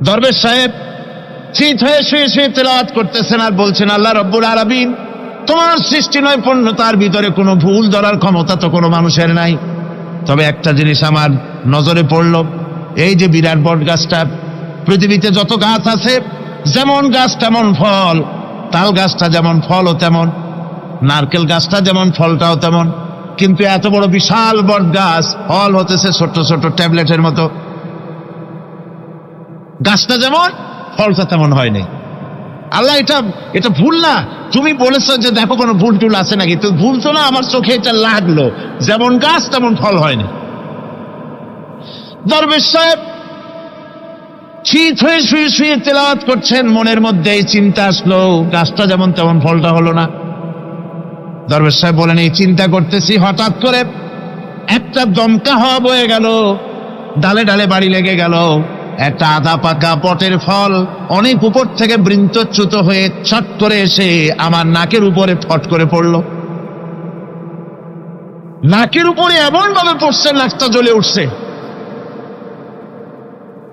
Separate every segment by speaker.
Speaker 1: দরবেশ সাহেব চিত হয়ে শুয়ে শুয়ে তেলাওয়াত করতেছেন আর বলছেন, আল্লাহ রব্বুল আলামিন, তোমার সৃষ্টি নৈপুণ্যতার ভিতরে কোনো ভুল ধরার ক্ষমতা তো কোনো মানুষের নাই। তবে একটা জিনিস আমার নজরে পড়ল, এই যে বিরাট বট গাছটা, পৃথিবীতে যত গাছ আছে যেমন গাছ তেমন ফল, তাল গাছটা যেমন ফলও তেমন, নারকেল গাছটা যেমন ফলটাও তেমন, কিন্তু এত বড় বিশাল বট গাছ ফল হতেছে ছোট্ট ছোট্ট ট্যাবলেটের মতো। গাছটা যেমন ফলটা তেমন হয়নি। আল্লাহ এটা ভুল না, তুমি বলেছো যে দেখো কোনো ভুল টুল আছে নাকি, তো ভুল তো না, আমার চোখে এটা লাগলো, যেমন গাছ তেমন ফল হয়নি। দরবেশ সাহেব চিত হয়ে শুয়ে শুয়ে তেলাওয়াত করছেন, মনের মধ্যে এই চিন্তা আসলো, গাছটা যেমন তেমন ফলটা হলো না। দরবেশ সাহেব বলেন, এই চিন্তা করতেছি, হঠাৎ করে একটা দমকা হাওয়া বয়ে গেল, ডালে ডালে বাড়ি লেগে গেল, একটা আধা পাকা বটের ফল অনেক উপর থেকে বৃন্তচ্যুত হয়ে ছট করে এসে আমার নাকের উপরে ফট করে পড়ল। নাকের উপরে এমন ভাবে পড়ছে, নাকটা জ্বলে উঠছে।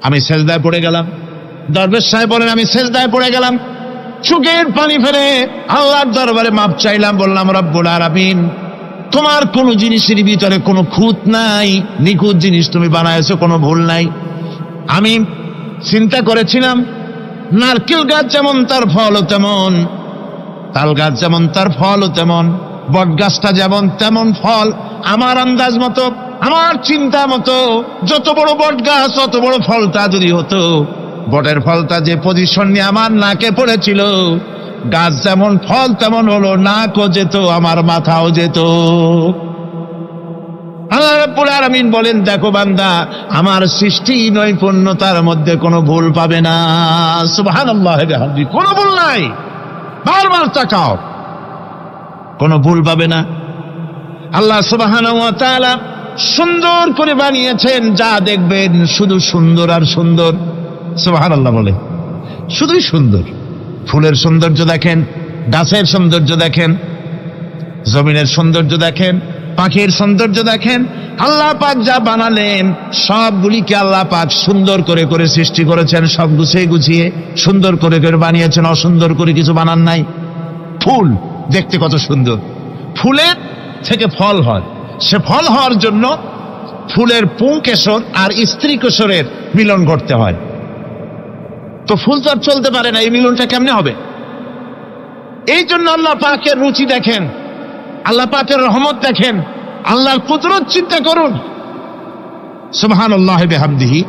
Speaker 1: আমি সেজদায় পড়ে গেলাম। দরবেশ সাহেব বলেন, আমি সেজদায় পড়ে গেলাম, চোখের পানি ফেলে আল্লাহর দরবারে মাপ চাইলাম, বললাম, রব্বুল আলামিন, তোমার কোন জিনিসের ভিতরে কোনো খুঁত নাই, নিখুঁত জিনিস তুমি বানাইছো, কোনো ভুল নাই। আমি চিন্তা করেছিলাম নারকেল গাছ যেমন তার ফলও তেমন, তাল গাছ যেমন তার ফলও তেমন, বট গাছটা যেমন তেমন ফল। আমার আন্দাজ মতো, আমার চিন্তা মতো, যত বড় বট গাছ অত বড় ফলটা যদি হতো, বটের ফলটা যে পজিশন নিয়ে আমার নাকে পড়েছিল, গাছ যেমন ফল তেমন হলো, নাকও যেত, আমার মাথাও যেত। আল্লাহ রাব্বুল আলামিন বলেন, দেখো বান্দা, আমার সৃষ্টি নৈপুণ্যতার মধ্যে কোনো ভুল পাবে না। সুবহানাল্লাহ, কোনো ভুল নাই, বারবার তাকাও, কোনো ভুল পাবে না। আল্লাহ সুবহানাহু ওয়া তাআলা সুন্দর করে বানিয়েছেন, যা দেখবেন শুধু সুন্দর আর সুন্দর। সুবহানাল্লাহ বলে, শুধুই সুন্দর। ফুলের সৌন্দর্য দেখেন, গাছের সৌন্দর্য দেখেন, জমিনের সৌন্দর্য দেখেন, পাখির সৌন্দর্য দেখেন। আল্লাহ পাক যা বানালেন সবগুলিকে আল্লাহ পাক সুন্দর করে করে সৃষ্টি করেছেন, সব গুছিয়ে গুছিয়ে সুন্দর করে করে বানিয়েছেন, অসুন্দর করে কিছু বানান নাই। ফুল দেখতে কত সুন্দর, ফুলের থেকে ফল হয়, সে ফল হওয়ার জন্য ফুলের পুংকেশর আর স্ত্রী কেশরের মিলন ঘটতে হয়। তো ফুল তো আর চলতে পারে না, এই মিলনটা কেমনে হবে? এই জন্য আল্লাহ পাকের রুচি দেখেন, আল্লাহ পাকের রহমত দেখেন, আল্লাহর কুদরত চিন্তা করুন। সুবহানাল্লাহি বিহামদিহি।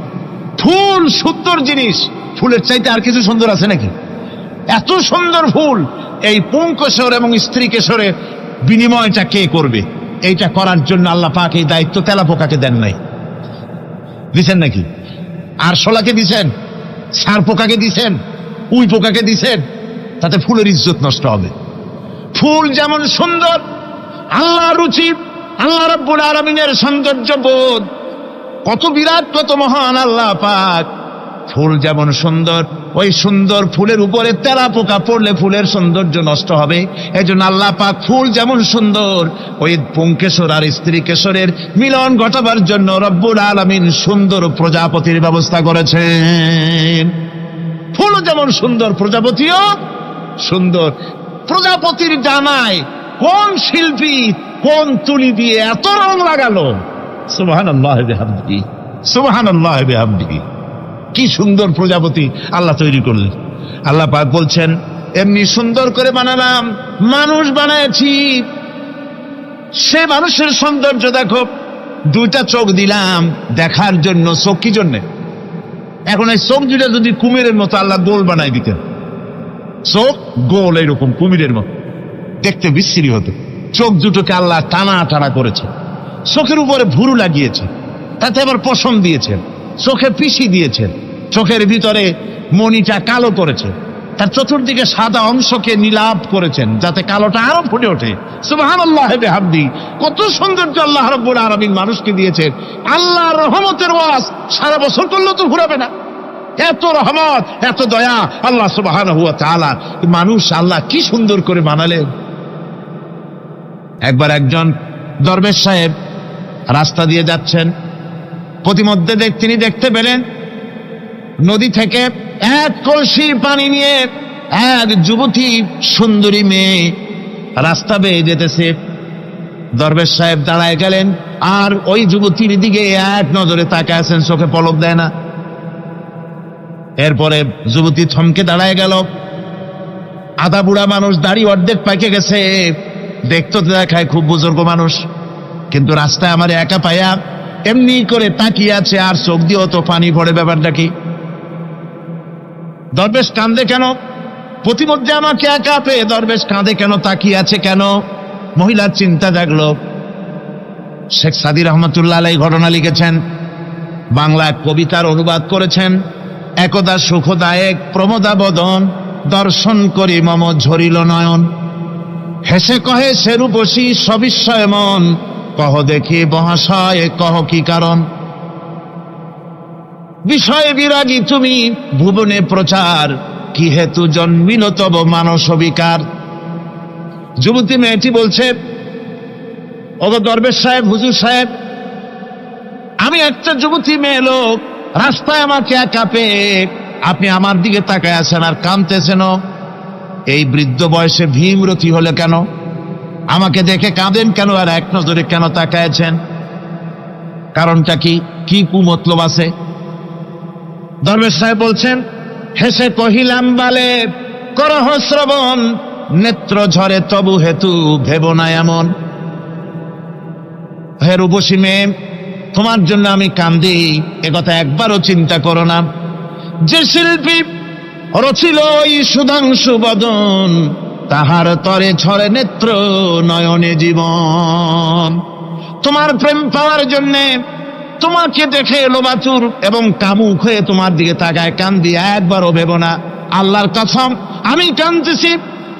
Speaker 1: ফুল সুন্দর জিনিস, ফুলের চাইতে আর কিছু সুন্দর আছে নাকি? এত সুন্দর ফুল, এই পুংকেশর এবং স্ত্রী কেশরের বিনিময়টা কে করবে? এইটা করার জন্য আল্লাহ পাক এই দায়িত্ব তেলাপোকাকে দেন নাই, দিছেন নাকি? আরশোলাকে দিছেন, সার পোকাকে দিছেন, উই পোকাকে দিছেন, তাতে ফুলের ইজ্জত নষ্ট হবে। ফুল যেমন সুন্দর, আল্লাহ রুচি, আল্লাহ রাব্বুল আলামিনের সৌন্দর্য বোধ কত বিরাট, কত মহান আল্লাহ পাক। ফুল যেমন সুন্দর, ওই সুন্দর ফুলের উপরে তেলাপোকা পড়লে ফুলের সৌন্দর্য নষ্ট হবে। এই জন্য আল্লাহ পাক ফুল যেমন সুন্দর, ওই পুংকেশর আর স্ত্রী কেশরের মিলন ঘটাবার জন্য রব্বুল আলামিন সুন্দর প্রজাপতির ব্যবস্থা করেছেন। ফুল যেমন সুন্দর, প্রজাপতিও সুন্দর। প্রজাপতির ডানায় কোন শিল্পী কোন তুলি দিয়ে এত রং লাগালো! সুবহানাল্লাহি বিহামদিহি, সুবহানাল্লাহি বিহামদিহি। কি সুন্দর প্রজাপতি আল্লাহ তৈরি করলেন। আল্লাহ পাক বলছেন, এমনি সুন্দর করে বানালাম, মানুষ বানাইছি, সে মানুষের সৌন্দর্য দেখো। দুইটা চোখ দিলাম দেখার জন্য। চোখ কি জন্যে? এখন এই চোখ দুটা যদি কুমিরের মতো আল্লাহ গোল বানাই দিতেন, চোখ গোল এরকম কুমিরের মতো, দেখতে বিশ্রী হতো। চোখ দুটোকে আল্লাহ টানা টানা করেছে, চোখের উপরে ভুরু লাগিয়েছে, তাতে আবার পশম দিয়েছেন, চোখে পিসি দিয়েছেন, চোখের ভিতরে মণিটা কালো করেছে, তার চতুর্দিকে সাদা অংশকে নীলাভ করেছেন যাতে কালোটা আরো ফুটে ওঠে। সুবহানাল্লাহি বিহামদিহি। কত সৌন্দর্য আল্লাহ রাব্বুল আলামিন মানুষকে দিয়েছেন। আল্লাহর রহমতের ওয়াজ সারা বছর করলেও তো ফুরাবে না, এত রহমত, এত দয়া আল্লাহ সুবহানাহু ওয়া তাআলা। মানুষ আল্লাহ কি সুন্দর করে বানালেন। একবার একজন দরবেশ সাহেব রাস্তা দিয়ে যাচ্ছেন, প্রতিমধ্যে তিনি দেখতে পেলেন নদী থেকে এক কলসি পানি নিয়ে এক যুবতী সুন্দরী মেয়ে রাস্তা বেয়ে যেতেছে। দরবেশ সাহেব দাঁড়ায় গেলেন আর ওই যুবতীর দিকে এক নজরে তাকায় আছেন, চোখে পলক দেয় না। এরপরে যুবতী থমকে দাঁড়ায় গেল। আধা বুড়া মানুষ, দাড়ি অর্ধেক পাকে গেছে, দেখতে দেখায় খুব বুজুর্গ মানুষ, কিন্তু রাস্তায় আমার একা পায়া এমনি করে তাকিয়ে আছে আর চোখ দিয়েও তো পানি পড়ে। ব্যাপারটা কি? দরবেশ কাঁদে কেন? প্রতিমধ্যে আমাকে একা পেয়ে দরবেশ কাঁদে কেন, তাকিয়ে আছে কেন? মহিলার চিন্তা জাগলো। শেখ সাদী রহমতুল্লাহ আলাইহি ঘটনা লিখেছেন, বাংলা কবিতার অনুবাদ করেছেন। একদা সুখদায়ক প্রমোদা বদন, দর্শন করি মম ঝরিল নয়ন। হেসে কহে সে রূপসী সবিস্ময় মন, কহ দেখি মহাশয় কহ কি কারণ। বিষয়ে বিরাগী তুমি ভুবনে প্রচার, কি হেতু জন্মিল তব মানস বিকার। যুবতী মেয়েটি বলছে, ওগো দরবেশ সাহেব, হুজুর সাহেব, আমি একটা যুবতী মেয়ে লোক, রাস্তায় আমাকে একা পেয়ে আপনি আমার দিকে তাকায় আছেন আর কাঁদতেছেন। এই বৃদ্ধ বয়সে ভীমরতি হলে কেন? আমাকে দেখে কাঁদেন কেন আর এক নজরে কেন তাকায়ছেন? কারণটা কি? কি কুমতলব আছে? দরবেশ সাহেব বলছেন, হেসে কহিলাম বালে করহ শ্রবণ, নেত্র ঝরে তবু হেতু ভেব না এমন। হে রূপসী মেয়ে, তোমার জন্য আমি কান্দি, একথা একবারও চিন্তা করো না। যে শিল্পী রচিল ওই সুধাংশু বদন, তাহার তরে ঝরে নেত্র নয়নে জীবন। তোমার প্রেম পাওয়ার জন্যে তোমাকে দেখে লোবাচুর এবং কামুক হয়ে তোমার দিকে তাকায় কান্দি, একবারও ভেব না। আল্লাহর কসম আমি কাঁদতেছি,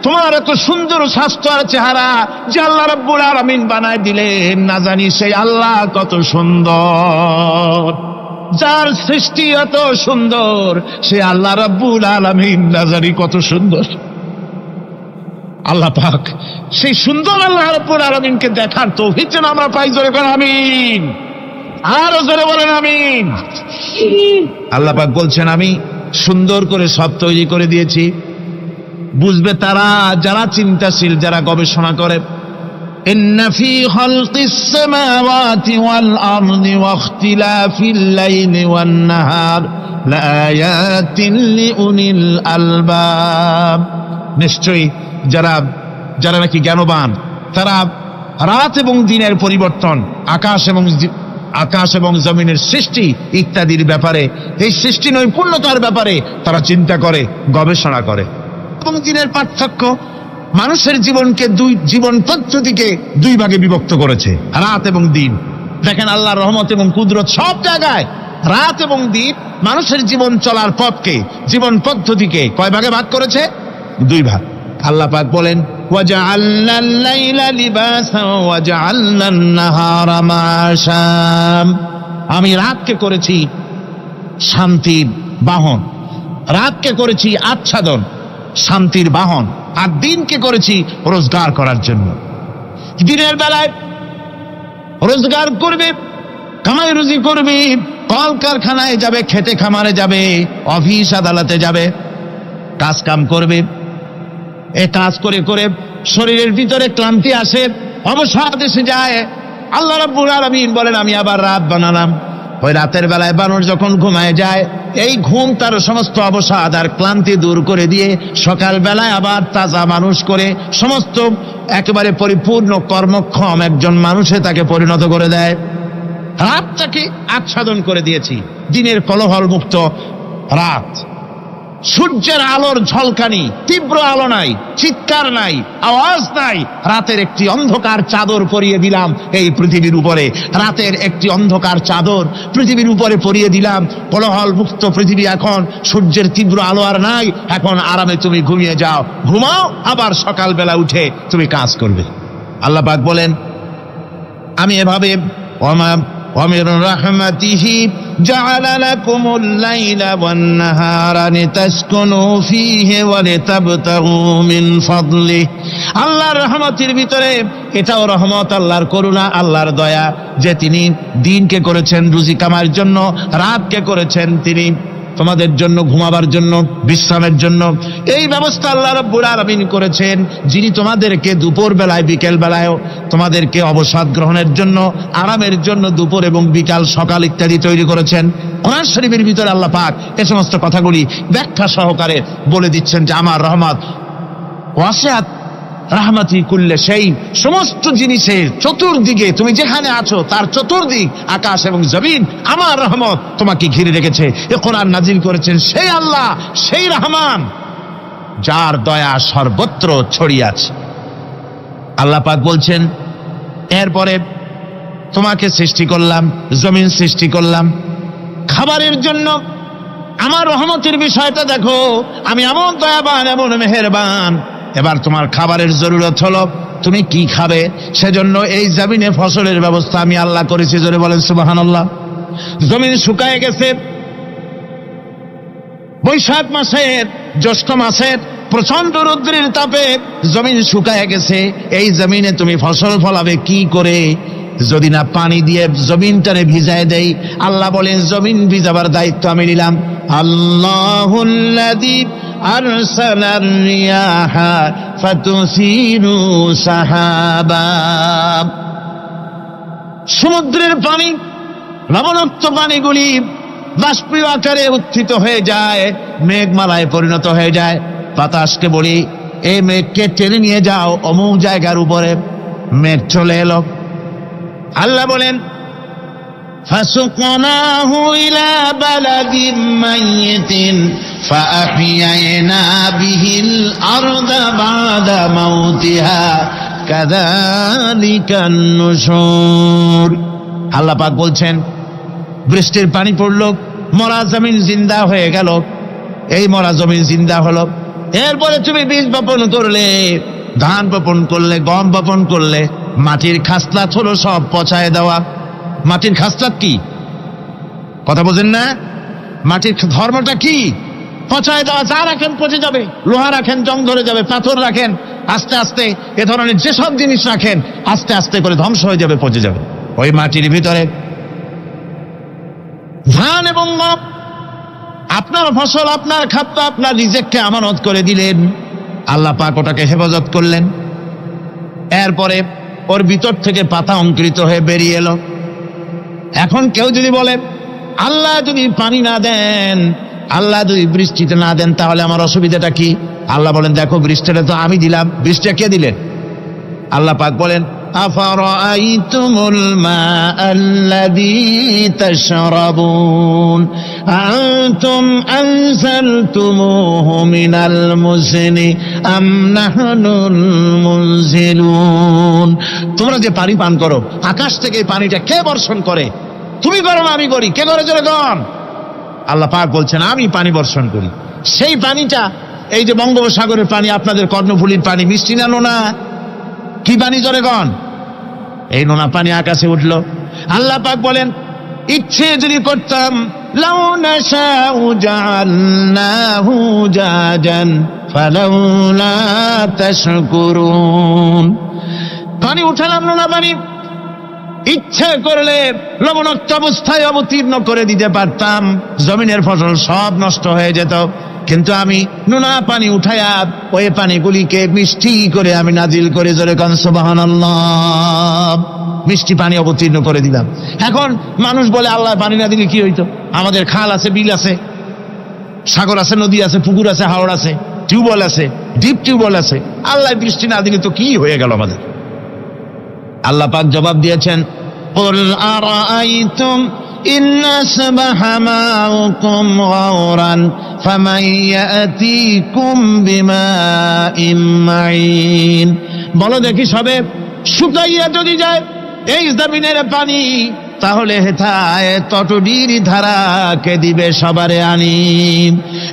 Speaker 1: তোমার এত সুন্দর স্বাস্থ্য আর চেহারা যে আল্লাহ রাব্বুল আলামিন বানায় দিলেন, না জানি সেই আল্লাহ কত সুন্দর। যার সৃষ্টি এত সুন্দর সে আল্লাহ রাব্বুল আলামিন না জানি কত সুন্দর। আল্লাহ পাক সেই সুন্দর আল্লাহ রাব্বুল আলামিনকে দেখার তৌফিক যেন আমরা পাই। জোরে বলেন আমিন, আরো জোরে বলেন আমিন। আল্লাহ পাক বলছেন, আমি সুন্দর করে সব তৈরি করে দিয়েছি। বুঝবে তারা যারা চিন্তাশীল, যারা গবেষণা করে। ইন্না ফি খালকিস সামাওয়াতি ওয়াল আরদি ওয়া ইখতিলাফিল লাইলি ওয়ান নাহার লাআয়াতিন লিউলিল আলবাব। নিশ্চয়ই যারা নাকি জ্ঞানবান, তারা রাত এবং দিনের পরিবর্তন, আকাশ এবং জমিনের সৃষ্টি ইত্যাদির ব্যাপারে, এই সৃষ্টি নৈপুণ্যতার ব্যাপারে তারা চিন্তা করে, গবেষণা করে। এবং দিনের পার্থক্য, মানুষের জীবনকে জীবন পদ্ধতিকে দুই ভাগে বিভক্ত করেছে, রাত এবং দিন। দেখেন আল্লাহর রহমত এবং কুদরত সব জায়গায়। রাত এবং দিন মানুষের জীবন চলার পথকে, জীবন পদ্ধতিকে কয় ভাগে ভাগ করেছে? দুই ভাগ। আল্লাহ পাক বলেন, ওয়াজআলনাল লাইলা লিবাসান ওয়াজআলনান নাহারা মাআশা। আমি রাতকে করেছি শান্তির বাহন, রাতকে করেছি আচ্ছাদন, শান্তির বাহন, আর দিনকে করেছি রোজগার করার জন্য। দিনের বেলায় রোজগার করবে, কামাই রুজি করবে, কল কারখানায় যাবে, খেতে খামারে যাবে, অফিস আদালতে যাবে, কাজ কাম করবে। এ কাজ করে করে শরীরের ভিতরে ক্লান্তি আসে, অবসাদ এসে যায়। আল্লাহ রাব্বুল আলামিন বলেন, আমি আবার রাত বানালাম। ওই রাতের বেলায় মানুষ যখন ঘুমায় যায়, এই ঘুম তার সমস্ত অবসাদ আর ক্লান্তি দূর করে দিয়ে সকাল বেলায় আবার তাজা মানুষ করে সমস্ত একেবারে পরিপূর্ণ কর্মক্ষম একজন মানুষে তাকে পরিণত করে দেয়। রাতটাকে আচ্ছাদন করে দিয়েছি, দিনের কোলাহল মুক্ত রাত। সূর্যের আলোর ঝলকানি, তীব্র আলো নাই, চিৎকার নাই, আওয়াজ নাই। রাতের একটি অন্ধকার চাদর পরিয়ে দিলাম এই পৃথিবীর উপরে। রাতের একটি অন্ধকার চাদর পৃথিবীর উপরে পরিয়ে দিলাম। কোলাহল মুক্ত পৃথিবী এখন, সূর্যের তীব্র আলো আর নাই। এখন আরামে তুমি ঘুমিয়ে যাও, ঘুমাও, আবার সকালবেলা উঠে তুমি কাজ করবে। আল্লাহ পাক বলেন, আমি এভাবে ومن رحمته جعل لكم الليل والنهار لتسكنوا فيه ولتبتغوا من فضله। আল্লাহর রহমতের ভিতরে এটাও রহমত, আল্লাহর করুণা, আল্লাহর দয়া যে তিনি দিনকে করেছেন রুজি কামার জন্য, রাতকে করেছেন তিনি তোমাদের জন্য ঘুমাবার জন্য, বিশ্রামের জন্য এই ব্যবস্থা আল্লাহ রাব্বুল আলামিন করেছেন। যিনি তোমাদেরকে দুপুর বেলায় বিকেল বেলায়ও তোমাদেরকে অবসাদ গ্রহণের জন্য, আরামের জন্য দুপুর এবং বিকাল সকাল ইত্যাদি তৈরি করেছেন। কোরআন শরীফের ভিতরে আল্লাহ পাক এই সমস্ত কথাগুলি ব্যাখ্যা সহকারে বলে দিচ্ছেন যে আমার রহমত ওয়াসিআত রাহমাতি কুল্লে সেই, সমস্ত জিনিসের চতুর্দিকে তুমি যেখানে আছো তার চতুর্দিক আকাশ এবং জমিন আমার রহমত তোমাকে ঘিরে রেখেছে। এ কোরআন নাজিল করেছেন সেই আল্লাহ, সেই রহমান যার দয়া সর্বত্র ছড়িয়ে আছে। আল্লাহ পাক বলছেন এরপরে তোমাকে সৃষ্টি করলাম, জমিন সৃষ্টি করলাম খাবারের জন্য। আমার রহমতের বিষয়টা দেখো, আমি এমন দয়াবান, এমন মেহেরবান। এবার তোমার খাবারের জরুরত হলো তুমি কি খাবে, সেজন্য এই জমিনে ফসলের ব্যবস্থা আমি আল্লাহ করেছি। জোরে বলেন সুবহানাল্লাহ। জমিন শুকায় গেছে, বৈশাখ মাসের জ্যৈষ্ঠ মাসের প্রচন্ড রৌদ্রের তাপে জমিন শুকায় গেছে। এই জমিনে তুমি ফসল ফলাবে কি করে যদি না পানি দিয়ে জমিনটারে ভিজায় দেই? আল্লাহ বলেন জমিন ভিজাবার দায়িত্ব আমি নিলাম। আল্লাহুল্লাযী আরসালার রিয়াহা ফাতুসিরু সাহাবা। সমুদ্রের পানি, লবণাক্ত পানিগুলি বাষ্পীয় আকারে উত্থিত হয়ে যায়, মেঘমালায় পরিণত হয়ে যায়। বাতাসকে বলি এই মেঘকে টেনে নিয়ে যাও অমুক জায়গার উপরে, মেঘ চলে এলো। আল্লাহ বলেন ফাসুকনাহু ইলা বালাদিন মাইয়িতিন ফাআহইয়ানা বিহিল আরদা বাদা মাউতিহা কাযালিকান নুশুর। আল্লাহ পাক বলছেন বৃষ্টির পানি পড়লো, মরা জমিন জিন্দা হয়ে গেল। এই মরা জমিন জিন্দা হলো। এরপরে তুমি বীজ বপন করলে, ধান বপন করলে, গম বপন করলে, মাটির খাসলাত হলো সব পচায় দেওয়া। মাটির খাসলাত কি কথা বোঝেন না? মাটির ধর্মটা কি? পচায় দেওয়া। যা রাখেন পচে যাবে, লোহা রাখেন জং ধরে যাবে, পাথর রাখেন আস্তে আস্তে, এ ধরনের যেসব জিনিস রাখেন আস্তে আস্তে করে ধ্বংস হয়ে যাবে, পচে যাবে। ওই মাটির ভিতরে ধান এবং গম, আপনার ফসল, আপনার খাদ্য, আপনার রিজিককে আমানত করে দিলেন। আল্লাহ পাক ওটাকে হেফাজত করলেন। এরপরে ওর ভিতর থেকে পাতা অঙ্কুরিত হয়ে বেরিয়ে এলো। এখন কেউ যদি বলে আল্লাহ যদি পানি না দেন, আল্লাহ যদি বৃষ্টিতে না দেন, তাহলে আমার অসুবিধাটা কি? আল্লাহ বলেন দেখো বৃষ্টিটা তো আমি দিলাম। বৃষ্টিটা কে দিলেন? আল্লাহ পাক বলেন আফারাআইতুমুল মাআল্লাযী তাশরাবুন আনতুম আনজালতুমুহু মিনাল মুজনি আম নাহনুল মুনজিলুন। তোমরা যে পানি পান করো, আকাশ থেকে এই পানিটা কে বর্ষণ করে? তুমি করো না আমি করি? কে করে জোরে গণ? আল্লাহ পাক বলছেন আমি পানি বর্ষণ করি। সেই পানিটা এই যে বঙ্গোপসাগরের পানি, আপনাদের কর্ণফুলীর পানি, মিষ্টি না নোনা? কি পানি জোরে গণ? এই নোনা পানি আকাশে উঠলো। আল্লাহ পাক বলেন ইচ্ছে যদি করতাম লাউ নাশাউ জাআলনাহু জাজান ফালাউলা তাশকুরুন। পানি উঠালাম, নোনা পানি, ইচ্ছে করলে লবণাক্ত অবস্থায় অবতীর্ণ করে দিতে পারতাম, জমিনের ফসল সব নষ্ট হয়ে যেত। কিন্তু আমি নোনা পানি উঠায়া ওই পানিগুলিকে মিষ্টি করে আমি নাজিল করে জোরে কান সুবহানাল্লাহ, মিষ্টি পানি অবতীর্ণ করে দিলাম। এখন মানুষ বলে আল্লাহ পানি না দিলে কি হইতো? আমাদের খাল আছে, বিল আছে, সাগর আছে, নদী আছে, পুকুর আছে, হাওড় আছে, টিউবওয়েল আছে, ডিপ টিউবওয়েল আছে। আল্লাহ বৃষ্টি না দিলে তো কি হয়ে গেল আমাদের? আল্লাহ পাক জবাব দিয়েছেন কুল আরাআইতুম ইন আসবাহা মাউকুম গাওরান ফামান ইয়াতিকুম বিমাইন মাইন। বলো দেখি সবে শুকাইয়া যদি যায় এই জমিনের পানি, তাহলে হেথায় তটবীর ধারা কে দিবে সবারে আনি।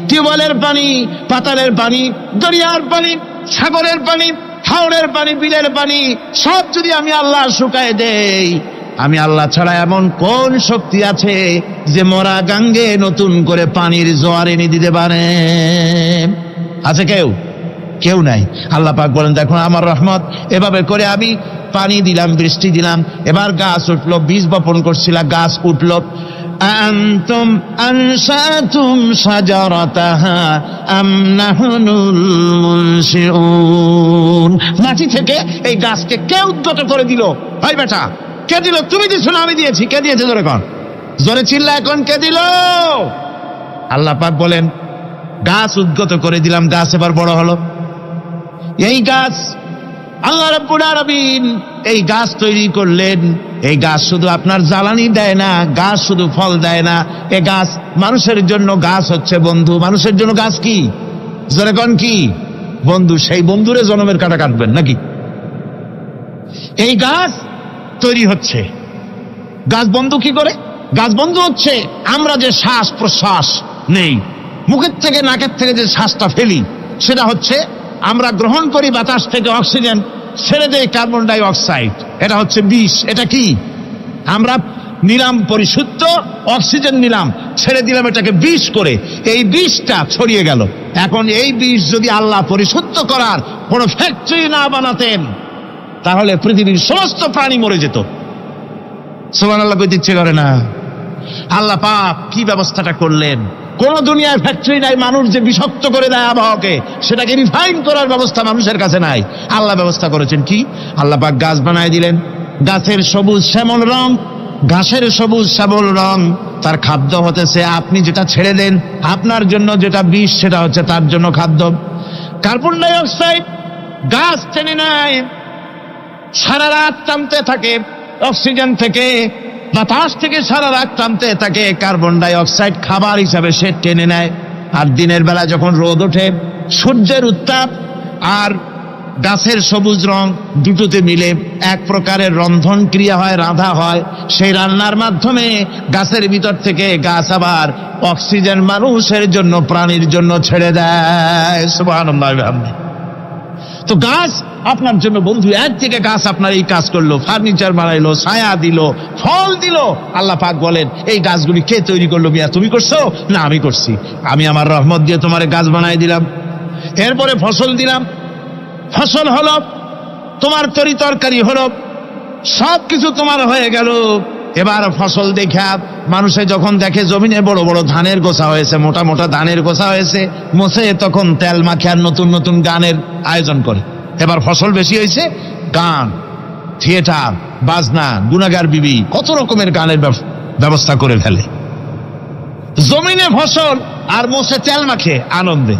Speaker 1: টিউবওয়েলের পানি, পাতালের পানি, দরিয়ার পানি, সাগরের পানি, হাওড়ের পানি, বিলের পানি সব যদি আমি আল্লাহ শুকায় দেই, আমি আল্লাহ ছাড়া এমন কোন শক্তি আছে যে মরা গাঙ্গে নতুন করে পানির জোয়ার এনে দিতে পারে? আছে কেউ? কেউ নাই। আল্লাহ পাক বলেন দেখো আমার রহমত, এভাবে করে আমি পানি দিলাম, বৃষ্টি দিলাম, এবার গাছ উঠলো, বীজ বপন করছিলাম, গাছ উঠলো। আনতুম আনশাতুম শাজারাতাহা আম নাহনুল মুনশিউন। মাটি থেকে এই গাছকে কে উদ্গত করে দিল? ভাই বেটা, কে দিল? তুমি দিছো না আমি দিয়েছি? কে দিয়েছে? জোরে কন, জোরে চিল্লা এখন, কে দিল? আল্লাহ পাক বলেন গাছ উদ্গত করে দিলাম, গাছ এবার বড় হলো। এই গাছ আল্লাহ রাব্বুল আলামিন এই গাছ তৈরি করলেন। এই গাছ শুধু আপনার জ্বালানি দেয় না, গাছ শুধু ফল দেয় না, এ গাছ মানুষের জন্য, গাছ হচ্ছে বন্ধু। মানুষের জন্য গাছ কি? জোরে কোন কি? বন্ধু। সেই বন্ধুরে জনমের কাটা কাটবেন নাকি? এই গাছ তৈরি হচ্ছে। গাছ বন্ধু কি করে? গাছ বন্ধু হচ্ছে আমরা যে শ্বাস প্রশ্বাস নেই, মুখের থেকে নাকের থেকে যে শ্বাসটা ফেলি, সেটা হচ্ছে আমরা গ্রহণ করি বাতাস থেকে অক্সিজেন, ছেড়ে দেয় কার্বন ডাই অক্সাইড। এটা হচ্ছে বিষ। এটা কি? আমরা নিলাম পরিশুদ্ধ অক্সিজেন, নিলাম, ছেড়ে দিলাম এটাকে বিষ করে, এই বিষটা ছড়িয়ে গেল। এখন এই বিষ যদি আল্লাহ পরিশুদ্ধ করার কোনো ফ্যাক্টরি না বানাতেন, তাহলে পৃথিবীর সমস্ত প্রাণী মরে যেত। সুবহানাল্লাহ কইতে ইচ্ছে করে না? আল্লাহ পাক কি ব্যবস্থাটা করলেন! কোন দুনিয়ার ফ্যাক্টরি নাই মানুষ যে বিষাক্ত করে দেয় আবহাওয়াকে, সেটাকে রিফাইন করার ব্যবস্থা মানুষের কাছে নাই। আল্লাহ ব্যবস্থা করেছেন কি? আল্লাহ পাক গাছ বানায় দিলেন। গাছের সবুজ শ্যামল রং, ঘাসের সবুজ শ্যামল রং, তার খাদ্য হতেছে আপনি যেটা ছেড়ে দেন, আপনার জন্য যেটা বিষ সেটা হচ্ছে তার জন্য খাদ্য। কার্বন ডাই অক্সাইড গাছ টেনে নেয়, সারা রাত টানতে থাকে অক্সিজেন থেকে, বাতাস থেকে সারা রাত টানতে থাকে কার্বন ডাই অক্সাইড, খাবার হিসাবে সে টেনে নেয়। আর দিনের বেলা যখন রোদ ওঠে, সূর্যের উত্তাপ আর গাছের সবুজ রং দুটোতে মিলে এক প্রকারের রন্ধন ক্রিয়া হয়, রাধা হয়। সেই রান্নার মাধ্যমে গাছের ভিতর থেকে গাছ আবার অক্সিজেন মানুষের জন্য, প্রাণীর জন্য ছেড়ে দেয়। সুবহানাল্লাহ। তো গাছ আপনার জন্য বন্ধু। একদিকে গাছ আপনার এই কাজ করলো, ফার্নিচার বানাইলো, ছায়া দিল, ফল দিল। আল্লাহ পাক বলেন এই গাছগুলি কে তৈরি করলো? মিয়া তুমি করছো না আমি করছি? আমি আমার রহমত দিয়ে তোমার গাছ বানাই দিলাম। এরপরে ফসল দিলাম, ফসল হলো, তোমার তরি তরকারি হলো, সবকিছু তোমার হয়ে গেল। এবার ফসল দেখা মানুষে যখন দেখে জমিনে বড় বড় ধানের গোছা হয়েছে, মোটা মোটা ধানের গোছা হয়েছে, মোছে তখন তেল মাখে আর নতুন নতুন গানের আয়োজন করে। এবার ফসল বেশি হয়েছে, গান, থিয়েটার, বাজনা, গুনাগার বিবি, কত রকমের গানের ব্যবস্থা করে ফেলে। জমিনে ফসল আর মোছে তেল মাখে আনন্দে।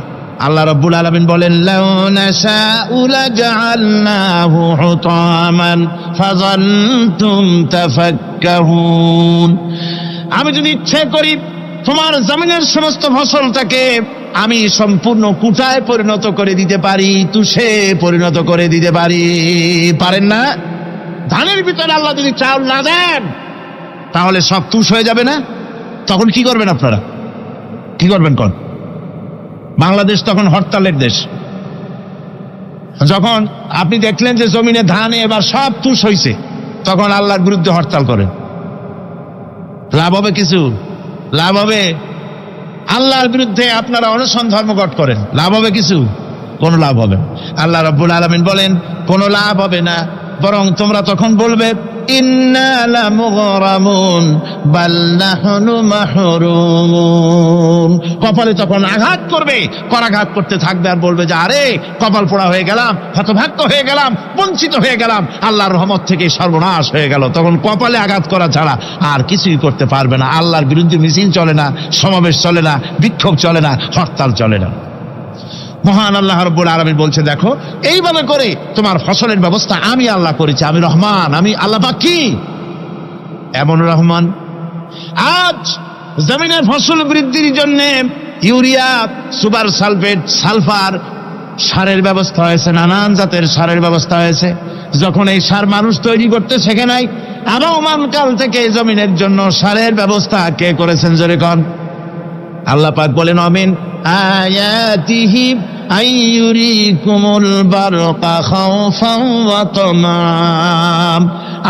Speaker 1: আল্লাহ রাব্বুল আলামিন বলেন লাউ নাশাউ লাজআলনাহু হুতামান ফাযাল্তুম তাফাক্কাহুন। আমি যদি ইচ্ছে করি তোমার জমিনের সমস্ত ফসলটাকে আমি সম্পূর্ণ কুটায় পরিণত করে দিতে পারি, তুষে পরিণত করে দিতে পারি। পারেন না? ধানের ভিতরে আল্লাহ যদি চাউল না দেন, তাহলে সব তুষ হয়ে যাবে না? তখন কি করবেন আপনারা? কি করবেন কোন? বাংলাদেশ তখন হরতালের দেশ। যখন আপনি দেখলেন যে জমিনে ধানে এবার সব তুষ হয়েছে, তখন আল্লাহর বিরুদ্ধে হরতাল করেন। লাভ হবে কিছু? লাভ হবে? আল্লাহর বিরুদ্ধে আপনারা অনশন ধর্মঘট করেন, লাভ হবে কিছু? কোনো লাভ হবে না। আল্লাহ রাব্বুল আলামিন বলেন কোনো লাভ হবে না, বরং তোমরা তখন বলবে ইন্না লামুগরামুন বাল নাহনু মাহরুমুন। কপালে তখন আঘাত করবে, করাঘাত করতে থাকবে আর বলবে যে আরে কপাল পোড়া হয়ে গেলাম, হতভাগ্য হয়ে গেলাম, বঞ্চিত হয়ে গেলাম, আল্লাহর রহমত থেকে সর্বনাশ হয়ে গেল। তখন কপালে আঘাত করা ছাড়া আর কিছুই করতে পারবে না। আল্লাহর বিরুদ্ধে মিছিল চলে না, সমাবেশ চলে না, বিক্ষোভ চলে না, হরতাল চলে না। মহান আল্লাহ রাব্বুল আলামিন বলছে দেখো এইভাবে করে তোমার ফসলের ব্যবস্থা আমি আল্লাহ করেছি। আমি রহমান, আমি আল্লাহ পাক কি এমন রহমান। আজ জমিনের ফসল বৃদ্ধির জন্য ইউরিয়া, সুপার সালফেট, সালফার সারের ব্যবস্থা হয়েছে, নানান জাতের সারের ব্যবস্থা হয়েছে। যখন এই সার মানুষ তৈরি করতে শেখে নাই, আবহমান কাল থেকে জমিনের জন্য সারের ব্যবস্থা কে করেছেন জোরে কন? আল্লাহ পাক বলেন আমিন আয়াতিহি আইয়ুরিকুমুল বারকা খাওফান ওয়া তামাম।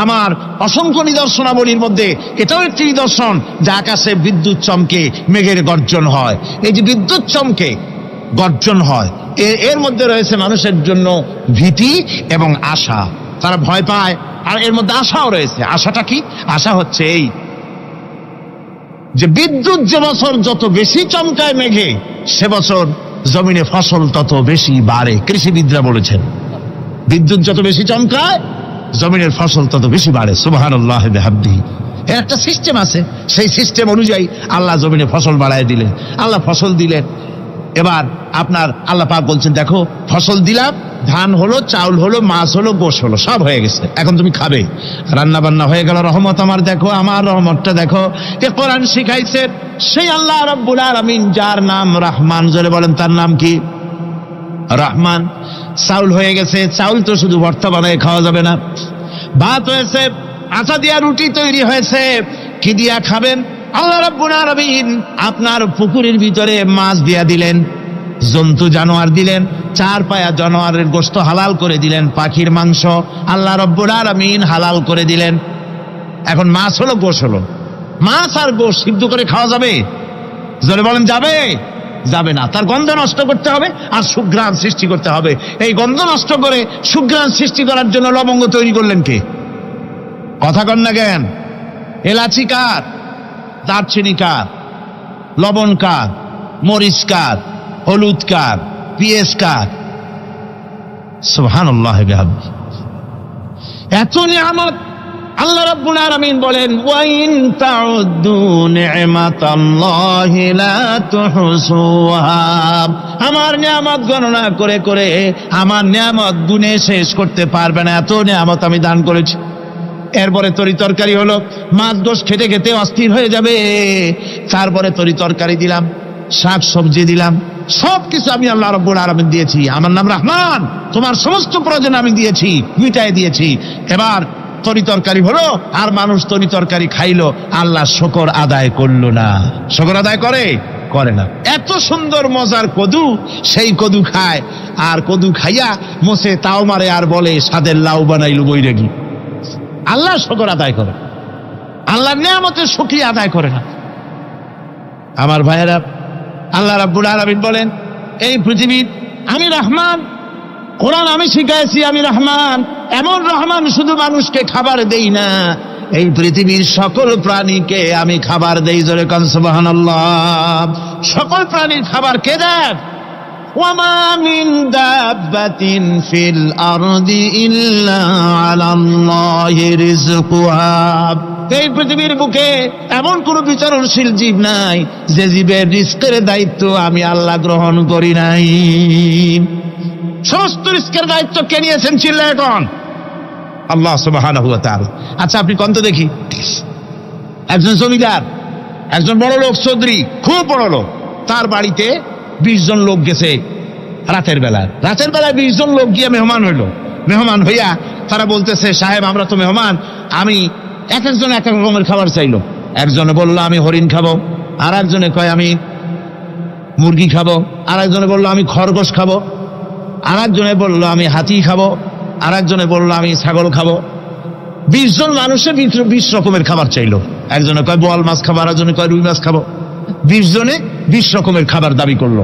Speaker 1: আমার অসংখ্য নিদর্শনাবলীর মধ্যে এটাও একটি নিদর্শন যে আকাশে বিদ্যুৎ চমকে মেঘের গর্জন হয়। এই যে বিদ্যুৎ চমকে গর্জন হয়, এর মধ্যে রয়েছে মানুষের জন্য ভীতি এবং আশা। তারা ভয় পায় আর এর মধ্যে আশাও রয়েছে। আশাটা কি? আশা হচ্ছে এই যে বিদ্যুৎ যে বছর যত বেশি চমকায় মেঘে, সে বছর জমিনে ফসল তত বেশি বাড়ে। কৃষিবিদরা বলেছেন বিদ্যুৎ যত বেশি চমকায় জমিনের ফসল তত বেশি বাড়ে। সুবহানাল্লাহি বিহামদিহি। এর একটা সিস্টেম আছে, সেই সিস্টেম অনুযায়ী আল্লাহ জমিনে ফসল বাড়ায় দিলেন। আল্লাহ ফসল দিলেন, এবার আপনার আল্লাহ পাক বলছেন দেখো ফসল দিলাম, ধান হলো, চাউল হলো, মাছ হলো, গোশ হলো, সব হয়ে গেছে, এখন তুমি খাবে। রান্না বান্না হয়ে গেল, রহমত আমার দেখো, আমার রহমতটা দেখো। এ কোরআন শিখাইছে সেই আল্লাহ রাব্বুল আলামিন, যার নাম রহমান। জোরে বলেন তার নাম কি? রহমান। চাউল হয়ে গেছে, চাউল তো শুধু ভর্তা বানায় খাওয়া যাবে না, ভাত হয়েছে, আটা দিয়া রুটি তৈরি হয়েছে, কি দিয়া খাবেন? আল্লাহ রাব্বুল আলামিন আপনার পুকুরের ভিতরে মাছ দিয়া দিলেন, জন্তু জানোয়ার দিলেন, চার পায়া জানোয়ারের গোশত হালাল করে দিলেন, পাখির মাংস আল্লাহ রাব্বুল আলামিন হালাল করে দিলেন। এখন মাছ হলো, গোশ হলো, মাছ আর গোশ সিদ্ধ করে খাওয়া যাবে? জোরে বলেন যাবে? যাবে না। তার গন্ধ নষ্ট করতে হবে আর সুঘ্রাণ সৃষ্টি করতে হবে। এই গন্ধ নষ্ট করে সুঘ্রাণ সৃষ্টি করার জন্য লবঙ্গ তৈরি করলেন কে? কথা কন না কেন? এলাচি কার? দারচিনি কার? লবণ কার? মরিচ কার? হলুদ কার? পেঁয়াজ কার? সুবহানাল্লাহ। এত নিয়ামত আল্লাহ রাব্বুল আলামিন বলেন ওয়াইন তাউদ্দু নি'মাতাল্লাহি লা তুহসুহা। আমার নিয়ামত গণনা করে করে আমার নিয়ামত গুণে শেষ করতে পারবে না, এত নিয়ামত আমি দান করেছি। এরপরে তরি তরকারি হলো, মাছ গোশ খেতে খেতে অস্থির হয়ে যাবে, তারপরে তরি তরকারি দিলাম, শাক সবজি দিলাম, সবকিছু আমি আল্লাহ রাব্বুল আলামিন দিয়েছি। আমার নাম রহমান, তোমার সমস্ত প্রয়োজন আমি দিয়েছি, মিটাই দিয়েছি। এবার তরি তরকারি হলো আর মানুষ তরি তরকারি খাইলো, আল্লাহ শুকর আদায় করলো না। শুকর আদায় করে? করে না। এত সুন্দর মজার কদু, সেই কদু খায়, আর কদু খাইয়া মোসে তাও মারে আর বলে স্বাদের লাউ বানাইলু বৈরাগী। আল্লাহ শুকর আদায় করে, আল্লাহর নিয়ামতের শুকরিয়া আদায় করে না। আমার ভাইয়েরা, আল্লাহ রাব্বুল আলামিন বলেন এই পৃথিবীর আমি রহমান, কোরআন আমি শিখাইছি আমি রহমান। এমন রহমান শুধু মানুষকে খাবার দেই না, এই পৃথিবীর সকল প্রাণীকে আমি খাবার দেই। জোরে কান সুবহানাল্লাহ। সকল প্রাণীর খাবার কে দেন? ওয়ামা মিন দাব্বাতিন ফিল আরদি ইল্লা আলাল্লাহি রিজকুহা। এই পৃথিবীর বুকে এমন কোন বিচরণশীল জীব নাই যে জীবের রিজকের দায়িত্ব আমি আল্লাহ গ্রহণ করি নাই। সমস্ত রিজকের দায়িত্ব কে নিয়েছেন? চিল্লা এখন আল্লাহ সুবহানাহু ওয়া তাআলা। আচ্ছা আপনি কোন তো দেখি, একজন জমিদার, একজন বড় লোক, চৌধুরী, খুব বড় লোক, তার বাড়িতে 20 জন লোক গেছে রাতের বেলায়। 20 জন লোক গিয়ে মেহমান হইল। মেহমান হইয়া তারা বলতেছে সাহেব আমরা তো মেহমান, আমি এক একজন এক এক রকমের খাবার চাইলো। একজনে বললো আমি হরিণ খাবো, আর একজনে কয় আমি মুরগি খাবো, আর একজনে বললো আমি খরগোশ খাবো, আর একজনে বললো আমি হাতি খাবো, আর একজনে বললো আমি ছাগল খাবো। 20 জন মানুষের 20 রকমের খাবার চাইলো। একজনে কয় বোয়াল মাছ খাবো, আর একজনে কয় রুই মাছ খাবো। 20 জনে 20 রকমের খাবার দাবি করলো।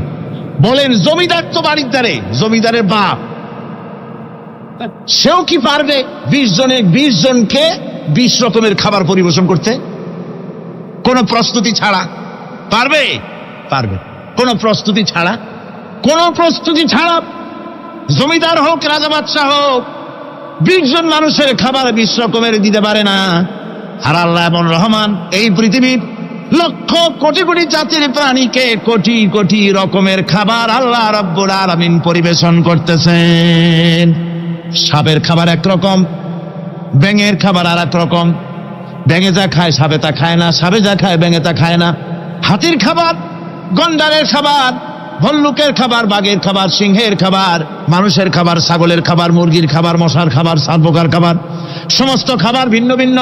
Speaker 1: বলেন জমিদার তো বাড়ির দ্বারে, জমিদারের বাপ, সেও কি পারবে 20 জনকে 20 রকমের খাবার পরিবেশন করতে? কোন প্রস্তুতি ছাড়া পারবে? পারবে। কোন প্রস্তুতি ছাড়া, কোন প্রস্তুতি ছাড়া জমিদার হোক রাজা বাদশাহ হোক 20 জন মানুষের খাবার 20 রকমের দিতে পারে না। আর আল্লাহ এমন রহমান, এই পৃথিবীর লক্ষ কোটি কোটি জাতির প্রাণীকে কোটি কোটি রকমের খাবার আল্লাহ রাব্বুল আলামিন পরিবেশন করতেছেন। সাপের খাবার একরকম, ব্যাঙের খাবার আর এক রকম। ব্যাঙে যা খায় সাপে তা খায় না, সাপে যা খায় ব্যাঙে তা খায় না। হাতির খাবার, গন্ডারের খাবার, ভল্লুকের খাবার, বাঘের খাবার, সিংহের খাবার, মানুষের খাবার, ছাগলের খাবার, মুরগির খাবার, মশার খাবার, সাপোকার খাবার, সমস্ত খাবার ভিন্ন ভিন্ন।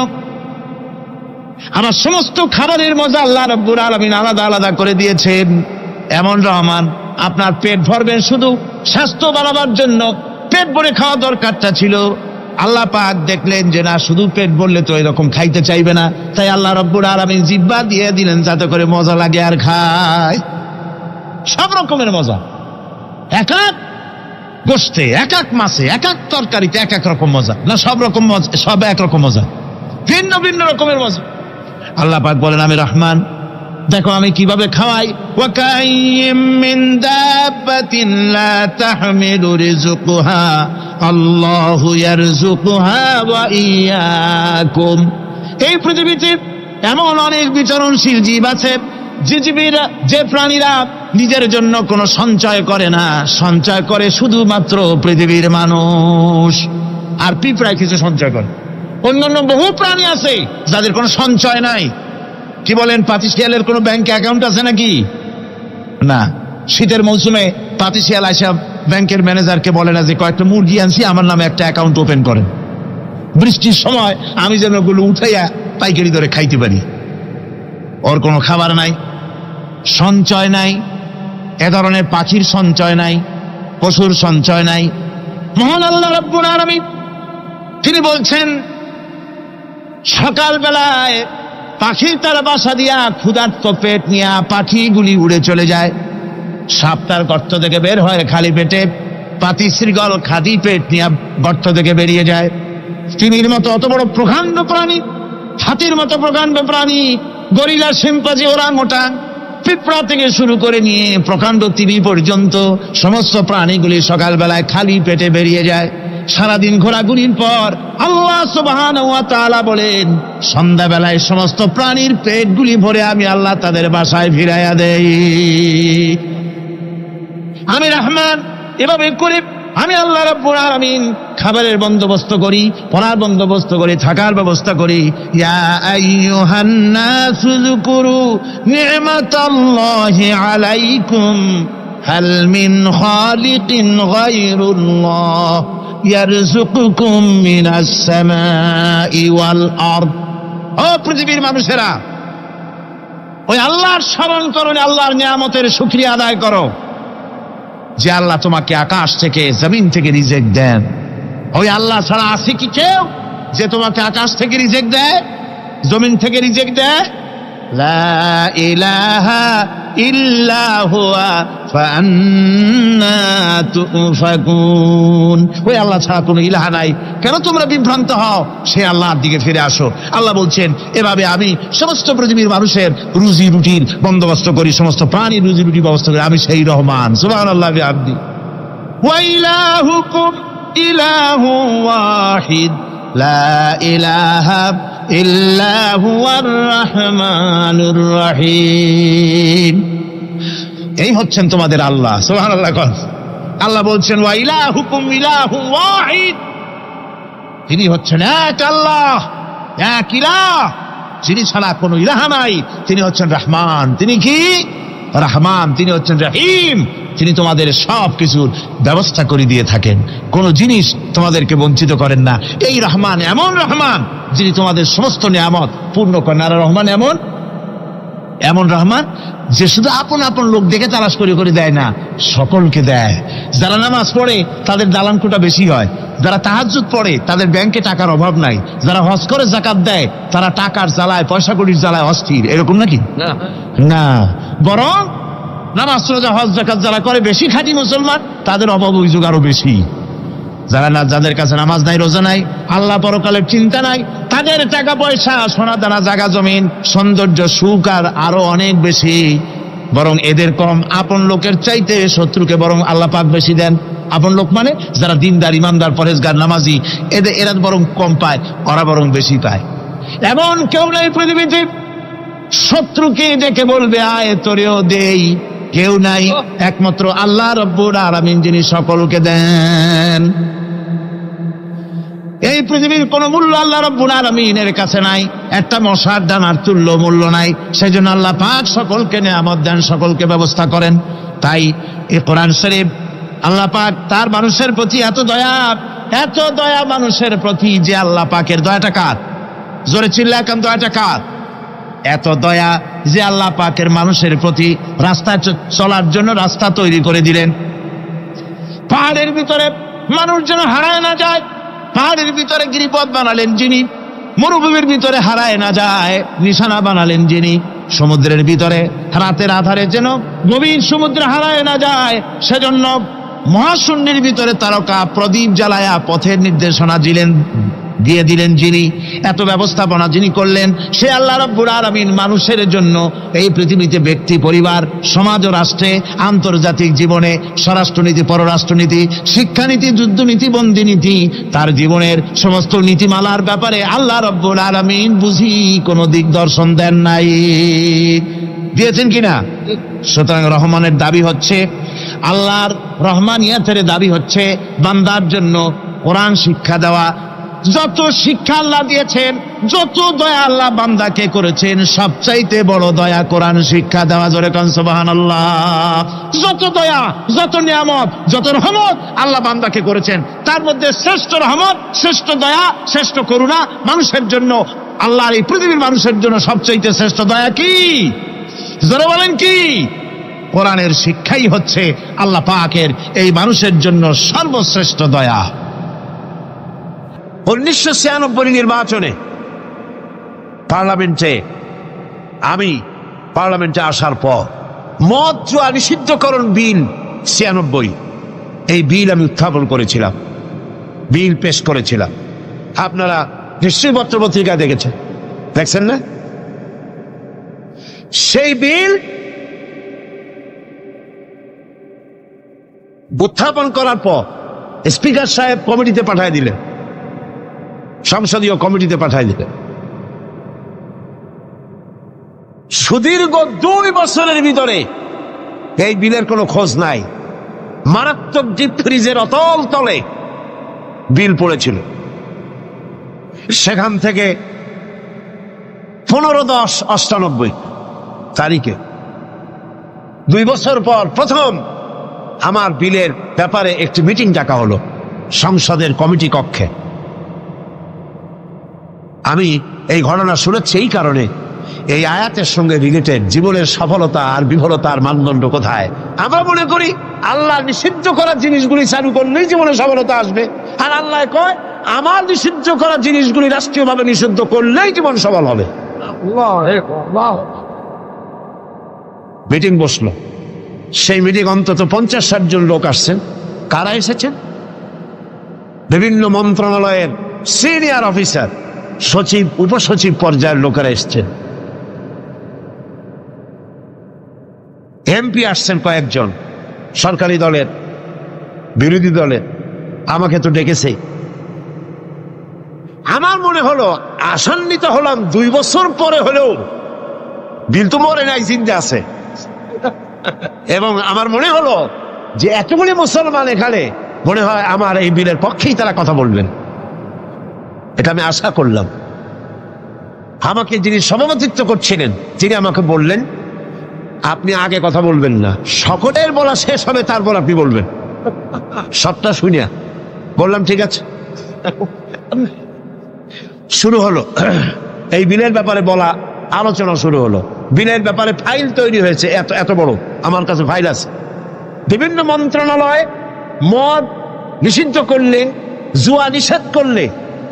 Speaker 1: আমার সমস্ত খাবারের মজা আল্লাহ রাব্বুল আলামিন আলাদা আলাদা করে দিয়েছেন। এমন রহমান, আপনার পেট ভরবেন শুধু স্বাস্থ্য বাড়াবার জন্য, পেট ভরে খাওয়া দরকারটা ছিল। আল্লাহ পাক দেখলেন যে না, শুধু পেট ভরলে তো এরকম খাইতে চাইবে না, তাই আল্লাহ রাব্বুল আলামিন জিহ্বা দিয়ে দিলেন যাতে করে মজা লাগে আর খায়। সব রকমের মজা, এক এক গোশতে, এক এক মাছে, এক এক তরকারিতে এক এক রকম মজা না, সব রকম মজা, সব এক রকম মজা, ভিন্ন ভিন্ন রকমের মজা। আল্লাহ পাক বলেন আমি রহমান, দেখো আমি কিভাবে খাওয়াই। ওয়া কাইয়্যিম মিন দাব্বাতিন লা তাহমিলু রিজকুহা আল্লাহু ইয়ারযুকুহা ওয়া ইয়্যাকুম। এই পৃথিবীতে এমন অনেক বিচরণশীল জীব আছে যে প্রাণীরা নিজের জন্য কোনো সঞ্চয় করে না, সঞ্চয় করে শুধুমাত্র পৃথিবীর মানুষ। আর পিঁপড়ায় কিছু সঞ্চয় করে। অন্যান্য বহু প্রাণী আছে যাদের কোনো সঞ্চয় নাই। কি বলেন, পাতিশিয়ালের কোনো ব্যাংকে অ্যাকাউন্ট আছে নাকি? না। শীতের মৌসুমে পাতিশিয়াল আইসা ব্যাংকের ম্যানেজারকে বলে না যে কয়েকটা মুরগি আনছি, আমার নামে একটা অ্যাকাউন্ট ওপেন করেন, বৃষ্টির সময় আমি যেন ওগুলো উঠাইয়া পাইকারি দরে খাইতে পারি। ওর কোনো খাবার নাই, সঞ্চয় নাই। এ ধরনের পাখির সঞ্চয় নাই, পশুর সঞ্চয় নাই। মহান আল্লাহ রাব্বুল আলামিন তিনি বলছেন, সকালবেলায় পাখি তার বাসা দিয়া ক্ষুধার্ত পেট নিয়ে পাখিগুলি উড়ে চলে যায়। সাপ তার গর্ত থেকে বের হয় খালি পেটে, পাতি শৃগল খাদি পেট নিয়ে গর্ত থেকে বেরিয়ে যায়। তিমির মতো অত বড় প্রকাণ্ড প্রাণী, হাতির মতো প্রকাণ্ড প্রাণী, গরিলা, শিম্পাঞ্জি, ওরাংওটাং, পিঁপড়া থেকে শুরু করে নিয়ে প্রকাণ্ড তিমি পর্যন্ত সমস্ত প্রাণীগুলি সকালবেলায় খালি পেটে বেরিয়ে যায়। সারাদিন ঘোরাঘুরির পর আল্লাহ সুবহানাহু ওয়া তাআলা বলেন, সন্ধ্যাবেলায় সমস্ত প্রাণীর পেটগুলি ভরে আমি আল্লাহ তাদের বাসায় ফিরাইয়া দেই। আমি রহমান। এভাবে করে আমি আল্লাহ রাব্বুল আলামিন খাবারের বন্দোবস্ত করি, পড়ার বন্দোবস্ত করি, থাকার ব্যবস্থা করি। ইয়া আইয়ুহান নাসু যকুরু নি'মাতাল্লাহি আলাইকুম হাল মিন খালিকিন গায়রুল্লাহ ইয়ারযুকুকুম মিনাস সামাই ওয়াল আরদ। ও পৃথিবীর মানুষেরা, ওই আল্লাহর স্মরণ করো, আল্লাহর নিয়ামতের শুকরিয়া আদায় করো যে আল্লাহ তোমাকে আকাশ থেকে, জমিন থেকে রিজিক দেন। ওই আল্লাহ ছাড়া আছে কি কেউ যে তোমাকে আকাশ থেকে রিজিক দেয়, জমিন থেকে রিজিক দেয়? লা ইলাহা ইল্লা হুয়া ফাআন্না তুফাকুন। ওই আল্লাহ ছাড়া কোনো ইলাহা নাই, কেন তোমরা বিভ্রান্ত হও? সে আল্লাহর দিকে ফিরে আসো। আল্লাহ বলছেন, এভাবে আমি সমস্ত পৃথিবীর মানুষের রুজি রুটির বন্দোবস্ত করি, সমস্ত প্রাণীর রুজি রুটির ব্যবস্থা করি। আমি সেই রহমান। সুবহানাল্লাহি ওয়া বিহামদিহি। ওয়া ইলাহুকুম ইলাহু ওয়াহিদ লা ইলাহা ইল্লা হুয়ার রাহমানুর রহিম। এই হচ্ছেন তোমাদের আল্লাহ। সুবহানাল্লাহ। আল্লাহ বলছেন, ওয়া ইলাহুকুম ইলাহু ওয়াহিদ, তিনি হচ্ছেন এক আল্লাহ, এক ইলাহ, যিনি ছাড়া কোনো ইলাহা নাই। তিনি হচ্ছেন রহমান। তিনি কি? রহমান। তিনি হচ্ছেন রহিম। তিনি তোমাদের সব কিছুর ব্যবস্থা করে দিয়ে থাকেন, কোনো জিনিস তোমাদেরকে বঞ্চিত করেন না। এই রহমান এমন রহমান যিনি তোমাদের সমস্ত নিয়ামত পূর্ণ করেন। আর রহমান এমন রহমান যে শুধু আপন আপন লোক দেখে তালাশ করে করে দেয় না, সকলকে দেয়। যারা নামাজ পড়ে তাদের দালানকোটা বেশি হয়, যারা তাহাজ্জুদ পড়ে তাদের ব্যাংকে টাকার অভাব নাই, যারা হজ করে যাকাত দেয় তারা টাকার জ্বালায়, পয়সা কড়ির জ্বালায় অস্থির। এরকম নাকি? না, বরং নামাজ রোজা হজ যাকাত যারা করে বেশি খাঁটি মুসলমান, তাদের অভাব অভিযোগ আরো বেশি। যাদের কাছে নামাজ নাই, রোজা নাই, আল্লাহ পরকালের চিন্তা নাই, তাদের টাকা পয়সা, সোনা দানা, জায়গা জমিন, সৌন্দর্য, সুখ আর আরো অনেক বেশি। বরং এদের কম। আপন লোকের চাইতে শত্রুকে বরং আল্লাহ পাক বেশি দেন। আপন লোক মানে যারা দিনদার, ইমানদার, পরেজগার, নামাজি, এরা বরং কম পায়, ওরা বরং বেশি পায়। এমন কেউ নেই পৃথিবীতে শত্রুকে ডেকে বলবে আয় তোরেও দেই, কেউ নাই, একমাত্র আল্লাহ রাব্বুল আলামিন যিনি সকলকে দেন। এই পৃথিবীর কোন মূল্য আল্লাহ রাব্বুল আলামিনের কাছে নাই, একটা মশার দানার তুল্য মূল্য নাই। সেই জন্য আল্লাহ পাক সকলকে নিয়ামত দেন, সকলকে ব্যবস্থা করেন। তাই এই কোরআন শরীফ আল্লাহ পাক তার মানুষের প্রতি এত দয়া মানুষের প্রতি, যে আল্লাহ পাকের দয়াটা কার? জোরে চিল্লা এখন, দয়াটা কার? এত দয়া যে আল্লাহ পাকের মানুষের প্রতি রাস্তায় চলার জন্য রাস্তা তৈরি করে দিলেন। পাহাড়ের ভিতরে মানুষ যেন হারায় না যায়, পাহাড়ের ভিতরে গিরিপথ বানালেন যিনি, মরুভূমির ভিতরে হারায় না যায় নিশানা বানালেন যিনি, সমুদ্রের ভিতরে রাতের আধারে যেন গভীর সমুদ্রে হারায় না যায় সেজন্য মহাশূন্যের ভিতরে তারকা প্রদীপ জ্বালায়া পথের নির্দেশনা দিয়ে দিলেন যিনি, এত ব্যবস্থাপনা যিনি করলেন, সে আল্লাহ রাব্বুল আলামিন মানুষের জন্য এই পৃথিবীতে ব্যক্তি, পরিবার, সমাজ ও রাষ্ট্রে, আন্তর্জাতিক জীবনে, স্বরাষ্ট্রনীতি, পররাষ্ট্রনীতি, শিক্ষানীতি, যুদ্ধনীতি, বন্দিনীতি, তার জীবনের সমস্ত নীতিমালার ব্যাপারে আল্লাহ রাব্বুল আলামিন বুঝি কোনো দিকদর্শন দেন নাই। দিয়েছেন কিনা? সুতরাং রহমানের দাবি হচ্ছে, আল্লাহর রহমানিয়াতের দাবি হচ্ছে বান্দার জন্য কোরআন শিক্ষা দেওয়া। যত শিক্ষা আল্লাহ দিয়েছেন, যত দয়া আল্লাহ বান্দাকে করেছেন, সবচাইতে বড় দয়া কোরআন শিক্ষা দেওয়া। জোরে কান সুবহানাল্লাহ। যত দয়া, যত নিয়ামত, যত রহমত আল্লাহ বান্দাকে করেছেন, তার মধ্যে শ্রেষ্ঠ রহমত, শ্রেষ্ঠ দয়া, শ্রেষ্ঠ করুণা মানুষের জন্য, আল্লাহর এই পৃথিবীর মানুষের জন্য সবচাইতে শ্রেষ্ঠ দয়া কি? জোরে বলেন কি? কোরআনের শিক্ষাই হচ্ছে আল্লাহ পাকের এই মানুষের জন্য সর্বশ্রেষ্ঠ দয়া। 1996 নির্বাচনে আমি পার্লামেন্টে আসার পর মদ জুয়া নিষিদ্ধকরণ বিল 96, এই বিল আমি উত্থাপন করেছিলাম, বিল পেশ করেছিলাম। আপনারা নিশ্চয়ই পত্রপত্রিকা দেখছেন না? সেই বিল উত্থাপন করার পর স্পিকার সাহেব কমিটিতে পাঠিয়ে দিলেন, সংসদীয় কমিটিতে পাঠিয়ে দিলেন। সুদীর্ঘ 2 বছরের ভিতরে এই বিলের কোনো খোঁজ নাই। মারাত্মক ডিপ ফ্রিজের অতল তলে বিল পড়েছিল। সেখান থেকে 15/10/98 তারিখে 2 বছর পর প্রথম আমার বিলের ব্যাপারে একটি মিটিং ডাকা হলো সংসদের কমিটি কক্ষে। আমি এই ঘটনা শুনেছি এই কারণে, এই আয়াতের সঙ্গে রিলেটেড জীবনের সফলতা আর বিফলতার মানদণ্ড কোথায়। আমরা মনে করি আল্লাহ নিষিদ্ধ করা জিনিসগুলি চালু করলেই জীবনে সফলতা আসবে, আর আল্লাহ কয় আমার নিষিদ্ধ করা জিনিসগুলি রাষ্ট্রীয়ভাবে নিষিদ্ধ করলেই জীবন সফল হবে। মিটিং বসলো, সেই মিটিং অন্তত 50-60 জন লোক আসছেন। কারা এসেছেন? বিভিন্ন মন্ত্রণালয়ের সিনিয়র অফিসার, সচিব, উপসচিব পর্যায়ের লোকেরা এসছেন। এমপি আসছেন কয়েকজন, সরকারি দলের, বিরোধী দলের। আমাকে তো ডেকেছে। আমার মনে হলো, আশান্বিত হলাম, 2 বছর পরে হলেও বিল তো মরে নাই, জিন্দা আছে। এবং আমার মনে হলো যে এতগুলি মুসলমান এখানে, মনে হয় আমার এই বিলের পক্ষেই তারা কথা বলবেন, এটা আমি আশা করলাম। আমাকে যিনি সভাপতিত্ব করছিলেন, তিনি আমাকে বললেন, আপনি আগে কথা বলবেন না, সকলের বলা শেষ হবে তারপর আপনি বলবেন। সবটা শুনিয়া বললাম ঠিক আছে। শুরু হলো এই বিলের ব্যাপারে বলা, আলোচনা শুরু হলো। বিলের ব্যাপারে ফাইল তৈরি হয়েছে, এত বড় আমার কাছে ফাইল আছে। বিভিন্ন মন্ত্রণালয় মদ নিষিদ্ধ করলে, জুয়া নিষেধ করলে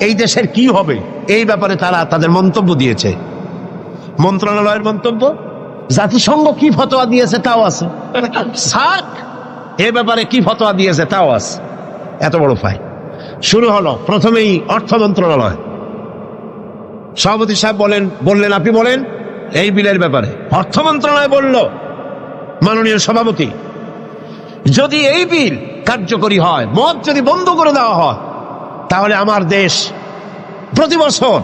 Speaker 1: এই দেশের কি হবে, এই ব্যাপারে তারা তাদের মন্তব্য দিয়েছে। মন্ত্রণালয়ের মন্তব্য, জাতিসংঘ কি ফতোয়া দিয়েছে তাও আছে, সার্ক এ ব্যাপারে কি ফতোয়া দিয়েছে তাও আছে। এত বড় ফাইল শুরু হলো। প্রথমেই অর্থ মন্ত্রণালয়, সভাপতি সাহেব বললেন আপনি বলেন এই বিলের ব্যাপারে। অর্থ মন্ত্রণালয় বলল, মাননীয় সভাপতি, যদি এই বিল কার্যকরী হয়, মদ যদি বন্ধ করে দেওয়া হয়, তাহলে আমার দেশ প্রতি বছর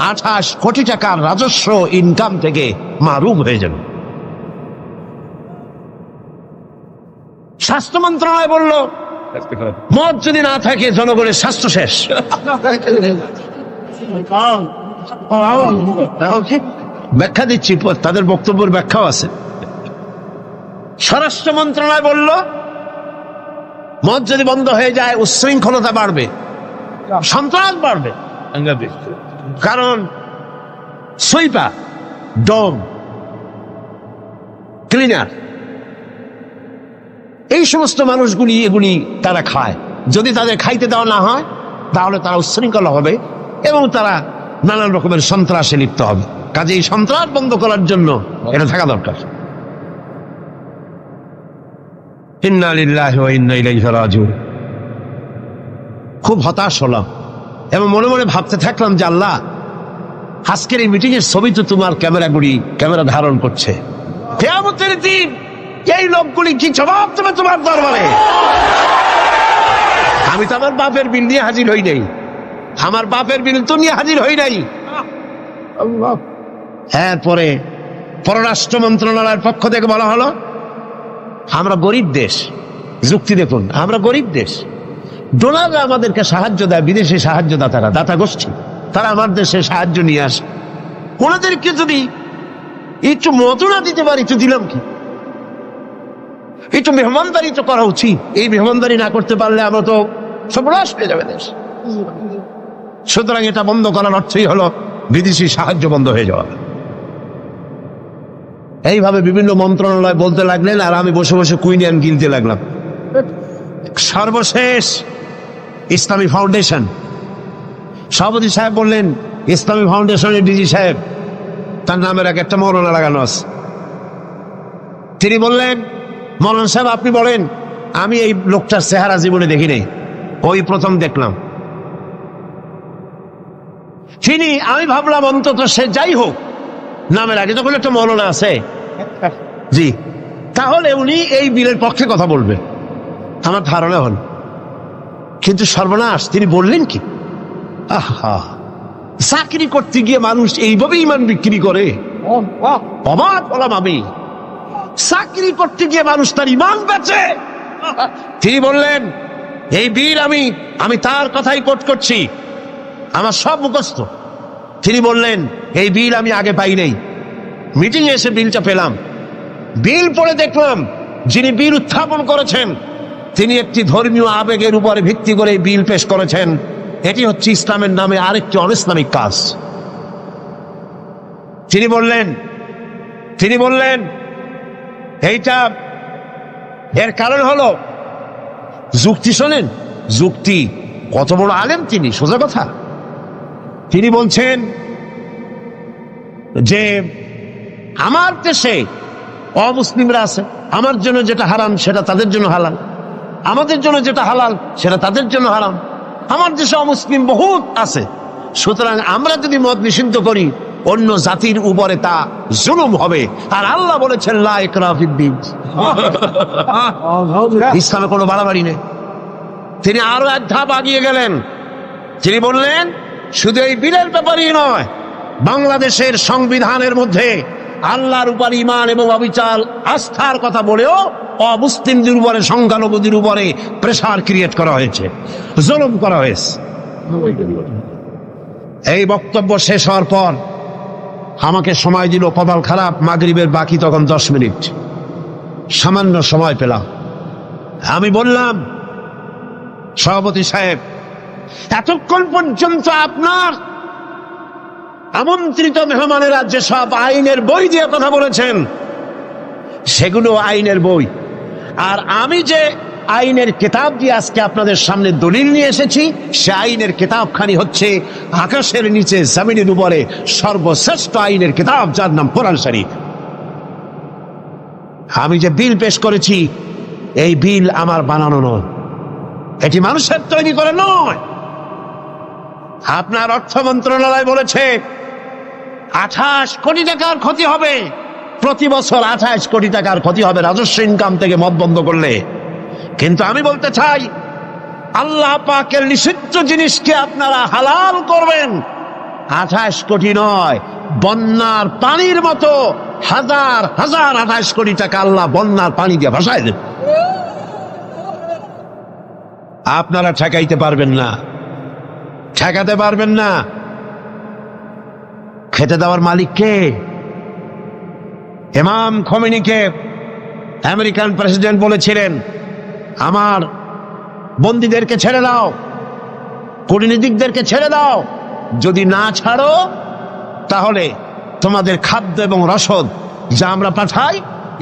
Speaker 1: 28 কোটি টাকার রাজস্ব ইনকাম থেকে মাহরুম হয়ে যাবে। স্বাস্থ্য মন্ত্রণালয় বলল, মদ যদি না থাকে জনগণের স্বাস্থ্য শেষ। ব্যাখ্যা দিচ্ছি, তাদের বক্তব্যের ব্যাখ্যাও আছে। স্বরাষ্ট্র মন্ত্রণালয় বলল, মদ যদি বন্ধ হয়ে যায় উচ্ছৃঙ্খলতা বাড়বে, সন্ত্রাস বাড়বে, কারণ সুইপার, ডম, ক্লিনার, এই সমস্ত মানুষগুলি এগুলি তারা খায়। যদি তাদের খাইতে দেওয়া না হয় তাহলে তারা উচ্ছৃঙ্খল হবে এবং তারা নানান রকমের সন্ত্রাসে লিপ্ত হবে। কাজে এই সন্ত্রাস বন্ধ করার জন্য এটা থাকা দরকার। ইন্না লিল্লাহি ওয়া ইন্না ইলাইহি রাজিউন। খুব হতাশ হলাম
Speaker 2: এবং মনে মনে ভাবতে থাকলাম যে আল্লাহ, আজকের এই মিটিং এর ছবি তো তোমার ক্যামেরা ধারণ করছে। কিয়ামতের দিন এই লোকগুলি কি জবাব দেবে তোমার দরবারে? আমি তো আমার বাপের বিল নিয়ে হাজির হই নাই, আমার বাপের বিল তো নিয়ে হাজির হই নাই। এরপরে পররাষ্ট্র মন্ত্রণালয়ের পক্ষ থেকে বলা হলো, আমরা গরিব দেশ। যুক্তি দেখুন, আমরা গরিব দেশ, ডোনাররা আমাদেরকে সাহায্য দেয়, বিদেশে সাহায্য দাতারা, দাতা গোষ্ঠী, তারা আমার দেশে সাহায্য নিয়ে আসে। ওনাদেরকে যদি একটু মতো না দিতে পারি তো দিলাম কি? একটু মেহমানদারি তো করা উচিত। এই মেহমানদারি না করতে পারলে আমরা তো সর্বনাশ হয়ে যাবে দেশ। সুতরাং এটা বন্ধ করার অর্থই হলো বিদেশি সাহায্য বন্ধ হয়ে যাওয়া। এইভাবে বিভিন্ন মন্ত্রণালয় বলতে লাগলেন, আর আমি বসে বসে কুইনিয়ান গিলতে লাগলাম। সর্বশেষ ইসলামী ফাউন্ডেশন সভাপতি সাহেব বললেন, ইসলামী ফাউন্ডেশনের ডিজি সাহেব, তার নামের এক একটা মৌলানা লাগানো আছে। তিনি বললেন, মৌলানা সাহেব আপনি বলেন। আমি এই লোকটার চেহারা জীবনে দেখি নাই, ওই প্রথম দেখলাম। আমি ভাবলাম অন্তত সে যাই হোক, নামের আগে যখন একটা মৌলানা আছে, জি, তাহলে উনি এই বিলের পক্ষে কথা বলবেন, আমার ধারণা হল। কিন্তু সর্বনাশ, তিনি বললেন কি, আহা, চাকরি করতে গিয়ে মানুষ এইভাবে ইমান বিক্রি করে? অবাক হলাম আমি। চাকরি করতে গিয়ে মানুষ তার ইমান বেচে? তিনি বললেন, এই বিল আমি তার কথাই কোট করছি, আমার সব মুখস্থ। তিনি বললেন, এই বিল আমি আগে পাই নাই, মিটিং এ এসে বিলটা পেলাম। বিল পড়ে দেখলাম যিনি বিল উত্থাপন করেছেন তিনি একটি ধর্মীয় আবেগের উপরে ভিত্তি করে বিল পেশ করেছেন। এটি হচ্ছে ইসলামের নামে আরেকটি অনিসলামিক কাজ। তিনি বললেন এইটা, এর কারণ হলো যুক্তি। শোনেন যুক্তি, কত বড় আলেম তিনি, সোজা কথা। তিনি বলছেন যে আমার দেশে অমুসলিমরা আছে, আমার জন্য যেটা হারাম সেটা তাদের জন্য হালাল, আমাদের জন্য যেটা হালাল সেটা তাদের জন্য হারাম। আমার দেশে অমুসলিম বহুত আছে, সুতরাং আমরা যদি মদ নিষিদ্ধ করি অন্য জাতির উপরে তা জুলুম হবে। আর আল্লাহ বলেছেন লা ইকরাহা ফিদ্দীন, ইসলামে কোনো বাড়াবাড়ি নেই। তিনি আরো এক ধাপ আগিয়ে গেলেন। তিনি বললেন, শুধু এই বিলের ব্যাপারই নয়, বাংলাদেশের সংবিধানের মধ্যে আল্লাহর উপর ঈমান এবং অবিচল আস্থার কথা বলেও অমুসলিমদের উপরে, সংখ্যালঘুদের উপরে প্রেসার ক্রিয়েট করা হয়েছে, জুলুম করা হয়েছে। এই বক্তব্য শেষ হওয়ার পর আমাকে সময় দিল, কপাল খারাপ, মাগরিবের বাকি তখন 10 মিনিট, সামান্য সময় পেলাম। আমি বললাম, সভাপতি সাহেব, এতক্ষণ পর্যন্ত আপনার আমন্ত্রিত মেহমানেরা যেসব আইনের বই দিয়ে কথা বলেছেন সেগুলো আইনের বই, আর আমি যে আইনের কিতাব দিয়ে আজকে আপনাদের সামনে দলিল নিয়ে এসেছি সে আইনের কিতাবখানি হচ্ছে আকাশের নিচে জমিনের উপরে সর্বশ্রেষ্ঠ আইনের কিতাব, যার নাম কোরআন শরীফ। আমি যে বিল পেশ করেছি এই বিল আমার বানানো নয়, এটি মানুষের তৈরি করে নয়। আপনার অর্থ মন্ত্রণালয় বলেছে 28 কোটি টাকার ক্ষতি হবে, প্রতি বছর 28 কোটি টাকার ক্ষতি হবে রাজস্ব ইনকাম থেকে মদ বন্ধ করলে। কিন্তু আমি বলতে চাই, আল্লাহ পাকের নিষিদ্ধ জিনিসকে আপনারা হালাল করবেন, 28 কোটি নয়, বন্যার পানির মতো হাজার হাজার 28 কোটি টাকা আল্লাহ বন্যার পানি দিয়ে ভাসায় দেন। আপনারা ঠেকাইতে পারবেন না, ঠেকাতে পারবেন না। খেতে দেওয়ার মালিক কে? ইমাম খোমেনিকে আমেরিকান প্রেসিডেন্ট বলেছিলেন, আমার বন্দীদেরকে ছেড়ে দাও, কূটনীতিকদেরকে ছেড়ে দাও, যদি না ছাড়ো তাহলে তোমাদের খাদ্য এবং রসদ যা আমরা পাঠাই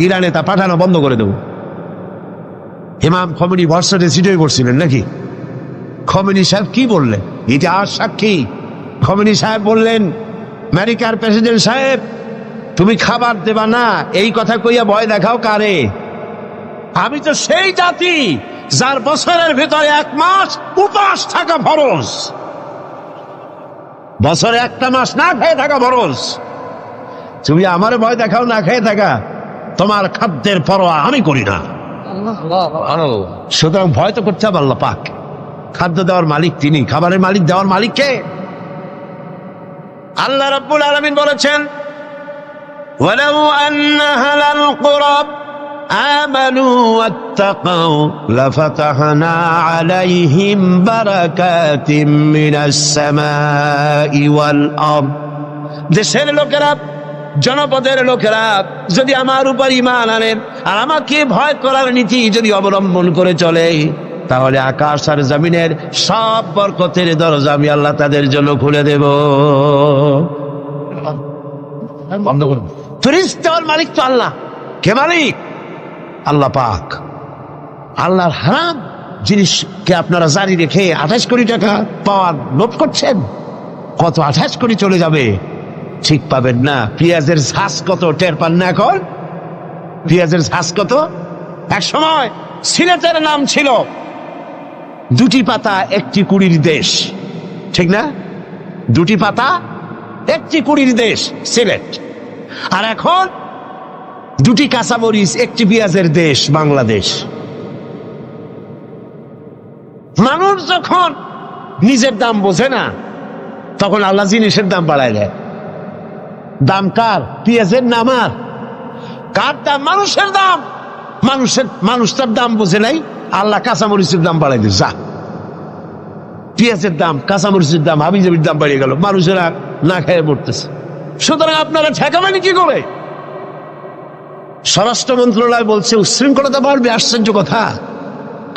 Speaker 2: ইরানে তা পাঠানো বন্ধ করে দেব। ইমাম খোমেনি ভরসাতে সিটে পড়ছিলেন নাকি? খোমেনি সাহেব কি বললেন? ইতিহাস সাক্ষী। খোমেনি সাহেব বললেন, আমেরিকার প্রেসিডেন্ট সাহেব, তুমি খাবার দেবা না এই কথা কইয়া ভয় দেখাও কারে? আমি তো সেই জাতি যার বছরের ভিতরে 1 মাস উপাস থাকা ফরজ। বছরে একটা মাস না খেয়ে থাকা বরস, তুমি আমার ভয় দেখাও না খেয়ে থাকা, তোমার খাদ্যের পরোয়া আমি করি না। সুতরাং ভয় তো করতে হবে আল্লাহ পাক। খাদ্য দেওয়ার মালিক তিনি, খাবারের মালিক দেওয়ার মালিক কে? আল্লাহ রাব্বুল আলামিন বলেছেন, ওয়ালাউ আন্না আহলাল কুরা আমানু ওয়াত্তাকাউ লাফাতাহনা আলাইহিম বারাকাতিম মিনাস সামাই ওয়াল আরদ। দেশের লোকেরা, জনপদের লোকেরা যদি আমার উপর ঈমান আনে আর আমাকে ভয় করার নীতি যদি অবলম্বন করে চলে, তাহলে আকাশ আর জমিনের সব বরকতের দরজা আমি আল্লাহ তাদের জন্য খুলে দেব। বন্ধ করুন। রিজক দেওয়ার মালিক তো আল্লাহ। কে মালিক? আল্লাহ পাক। আল্লাহর হারাম জিনিসকে আপনারা জারি রেখে 28 কোটি টাকা পাওয়ার লোভ করছেন। কত 28 কোটি চলে যাবে, ঠিক পাবেন না। পেঁয়াজের ঝাঁজ কত টের পান না এখন? পেঁয়াজের ঝাঁজ কত? এক সময় সিলেটের নাম ছিল দুটি পাতা একটি কুড়ির দেশ, ঠিক না? দুটি পাতা একটি কুড়ির দেশ সিলেট। আর এখন দুটি কাঁচামরিচ একটি পেঁয়াজের দেশ বাংলাদেশ। মানুষ যখন নিজের দাম বোঝে না, তখন আল্লাহ জিনিসের দাম বাড়ায় দেয়। দাম কার? পেঁয়াজের না আমার? কার দাম? মানুষের দাম। মানুষ তার দাম বোঝে নাই, আল্লাহ কাঁচামরিচের দাম বাড়াই দিচ্ছে। যা, পেঁয়াজের দাম, কাঁচামরিচের দাম, হাবিজাবির দাম বাড়িয়ে গেল, মানুষেরা না খেয়ে পড়তেছে। সুতরাং আপনারা ঠেকাবেন কি করে? স্বরাষ্ট্র মন্ত্রণালয় বলছে উচ্ছৃঙ্খলতা বাড়বে, আশ্চর্য কথা।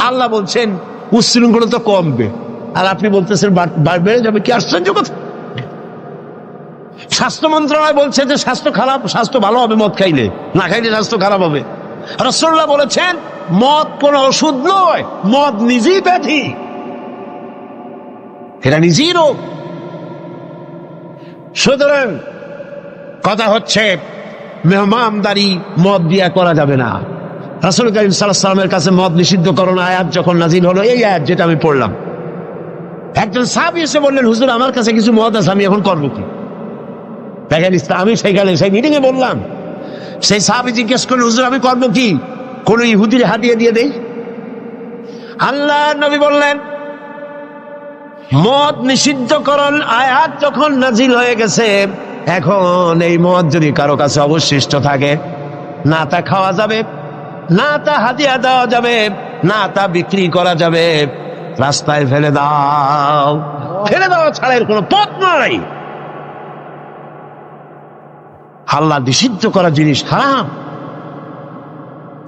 Speaker 2: আল্লাহ বলছেন উচ্ছৃঙ্খলতা কমবে, আর আপনি বলতেছেন বেড়ে যাবে, কি আশ্চর্য কথা। স্বাস্থ্য মন্ত্রণালয় বলছে যে স্বাস্থ্য খারাপ, স্বাস্থ্য ভালো হবে মদ খাইলে, না খাইলে স্বাস্থ্য খারাপ হবে। রাসূলুল্লাহ বলেছেন মদ কোন ওষুধ নয়, মদ নিজেই ব্যাধি, এটা নিজেই রোগ। সুতরাং কথা হচ্ছে মেহমানদারি মদ দিয়া করা যাবে না। রাসূল কারীম সাল্লাল্লাহু আলাইহি ওয়াসাল্লামের কাছে মদ নিষিদ্ধকরণ আয়াত যখন নাযিল হলো, এই আয়াত যেটা আমি পড়লাম, একজন সাহাবী এসে বললেন, হুজুর আমার কাছে কিছু মদ আছে, আমি এখন করবো কি? দেখেন, আমি সেইখানে সেই মিটিং এ বললাম, সেই সাহাবী জিজ্ঞেস করলেন, হুজুর আমি করবো কি? কোন ইহুদির হাদিয়া দিয়ে দেই? আল্লাহ নবী বললেন, মদ নিষিদ্ধকরণ আয়াত যখন নাজিল হয়ে গেছে, এখন এই মদ যদি কারো কাছে অবশিষ্ট থাকে, না তা খাওয়া যাবে, না তা হাদিয়া দেওয়া যাবে, না তা বিক্রি করা যাবে, রাস্তায় ফেলে দাও। ফেলে দেওয়া ছাড়া এর কোনো পথ নাই। আল্লাহ নিষিদ্ধ করা জিনিস হারাম,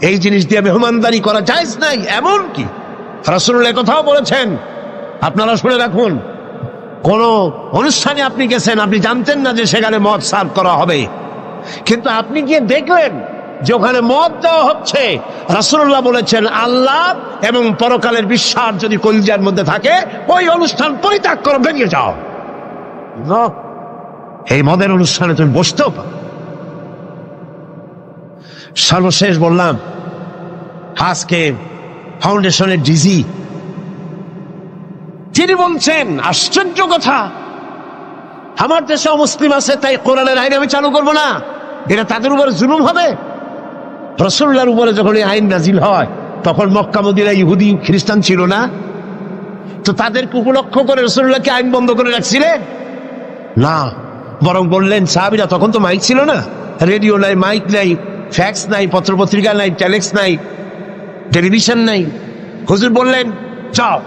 Speaker 2: এই জিনিস দিয়ে মেহমানদারি করা জায়েজ নাই। এমন কি রাসূলুল্লাহ কথাও বলেছেন, আপনারা শুনে রাখুন, কোন অনুষ্ঠানে আপনি গেছেন, আপনি জানতেন না যে সেখানে মদ সার্ভ করা হবে, কিন্তু আপনি গিয়ে দেখলেন যে ওখানে মদ দেওয়া হচ্ছে। রাসূলুল্লাহ বলেছেন, আল্লাহ এবং পরকালের বিশ্বাস যদি কলিজার মধ্যে থাকে, ওই অনুষ্ঠান পরিত্যাগ করো, বেরিয়ে যাও। এই মদের অনুষ্ঠানে তুমি বসতেও পারো। সর্বশেষ বললাম, আজকে ফাউন্ডেশনের ডিজি তিনি বলছেন, আশ্চর্য কথা, আমার দেশে মুসলিম আছে তাই কোরআনের আইন আমি চালু করবো না, এটা তাদের উপরে জুলুম হবে। রাসূলুল্লাহর উপরে যখন এই আইন নাজিল হয়, তখন মক্কা মদিনায় ইহুদি খ্রিস্টান ছিল না, তো তাদেরকে উপলক্ষ করে রাসূলুল্লাহকে আইন বন্ধ করে রাখছিলেন না, বরং বললেন, সাহাবীরা তখন তো মাইক ছিল না, রেডিও নাই, মাইক নাই, ফ্যাক্স নাই, পত্রপত্রিকা নাই, টেলিক্স নাই, টেলিভিশন নাই। হুজুর বললেন, যাও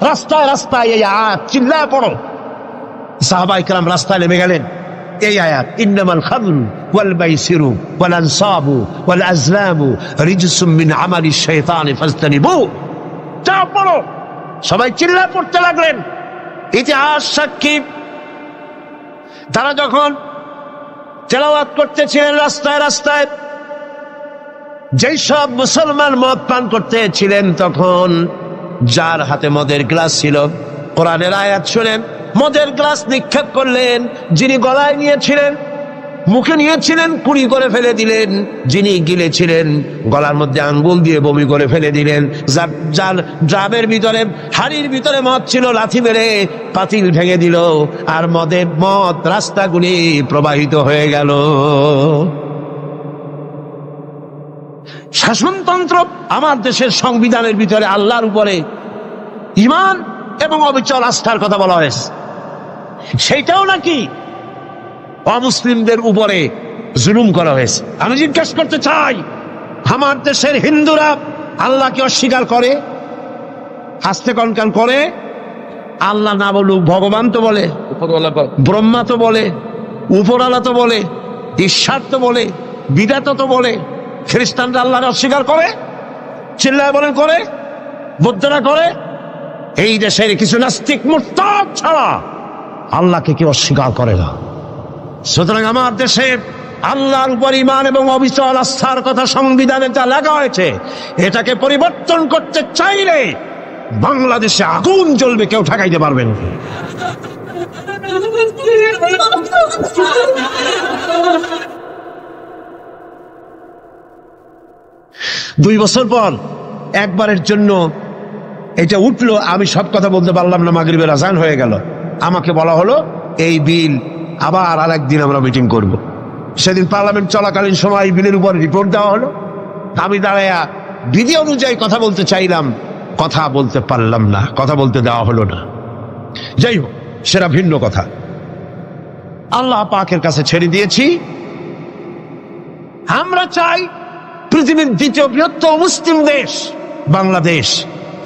Speaker 2: রাস্তায় রাস্তায় এই আয়াত চিল্লায় পড়ো। সাহাবায়ে কেরাম রাস্তায় নেমে গেলেন। এই আয়াত, ইন্নামাল খামরু ওয়াল মাইসিরু ওয়াল আনসাবু ওয়াল আজলামু রিজসুম মিন আমালিশ শাইতানি ফাজতানিবু, যাও পড়ো। সবাই চিল্লায় পড়তে লাগলেন। ইতিহাস সাক্ষী, তারা যখন তেলাওয়াত করতেছিলেন রাস্তায় রাস্তায়, যেই সব মুসলমান মদ পান করতেছিলেন, তখন যার হাতে মদের গ্লাস ছিল, কোরআনের আয়াত শুনেন মদের গ্লাস নিক্ষেপ করলেন, যিনি গলায় নিয়েছিলেন মুখে নিয়েছিলেন, কুড়ি করে ফেলে দিলেন। যিনি গিলেছিলেন গলার মধ্যে আঙ্গুল দিয়ে বমি করে ফেলে দিলেন। যার ড্রামের ভিতরে, হাড়ির ভিতরে মদ ছিল, লাথি মেরে পাতিল ভেঙে দিল, আর মদ রাস্তাগুলি প্রবাহিত হয়ে গেল। শাসনতন্ত্র, আমার দেশের সংবিধানের ভিতরে আল্লাহর উপরে ঈমান এবং অবিচল আস্থার কথা বলা হয়েছে, সেইটাও নাকি অমুসলিমদের উপরে জুলুম করা হয়েছে। আমি জিজ্ঞেস করতে চাই, আমার দেশের হিন্দুরা আল্লাহকে অস্বীকার করে? আস্তে কনকান করে? আল্লাহ না বলুক, ভগবান তো বলে, ব্রহ্মা তো বলে, উপরালা তো বলে, ঈশ্বর তো বলে, বিধাতা তো বলে। খ্রিস্টানরা আল্লাহকে অস্বীকার করে? চিল্লায় বলেন করে? বৌদ্ধরা করে? এই দেশের কিছু নাস্তিক মুরতাদ ছাড়া আল্লাহকে কেউ অস্বীকার করে না। সুতরাং আমার দেশে আল্লাহর উপর ঈমান এবং অবিচল আস্থার কথা সংবিধানে যা লেখা হয়েছে, এটাকে পরিবর্তন করতে চাইলে বাংলাদেশে আগুন জ্বলবে, কেউ ঠেকাইতে পারবে না। 2 বছর পর একবারের জন্য এটা উঠলো, আমি সব কথা বলতে পারলাম না, মাগরিবের আজান হয়ে গেল। আমাকে বলা হলো এই বিল আবার আরেকদিন আমরা মিটিং করব। সেদিন পার্লামেন্ট চলাকালীন সময় এই বিলের উপর রিপোর্ট দেওয়া হলো। আমি দাঁড়ায়া বিধি অনুযায়ী কথা বলতে চাইলাম, কথা বলতে পারলাম না, কথা বলতে দেওয়া হলো না। যাই হোক, সেটা ভিন্ন কথা। আল্লাহ পাকের কাছে ছেড়ে দিয়েছি। আমরা চাই পৃথিবীর দ্বিতীয় বৃহত্তম মুসলিম দেশ বাংলাদেশ,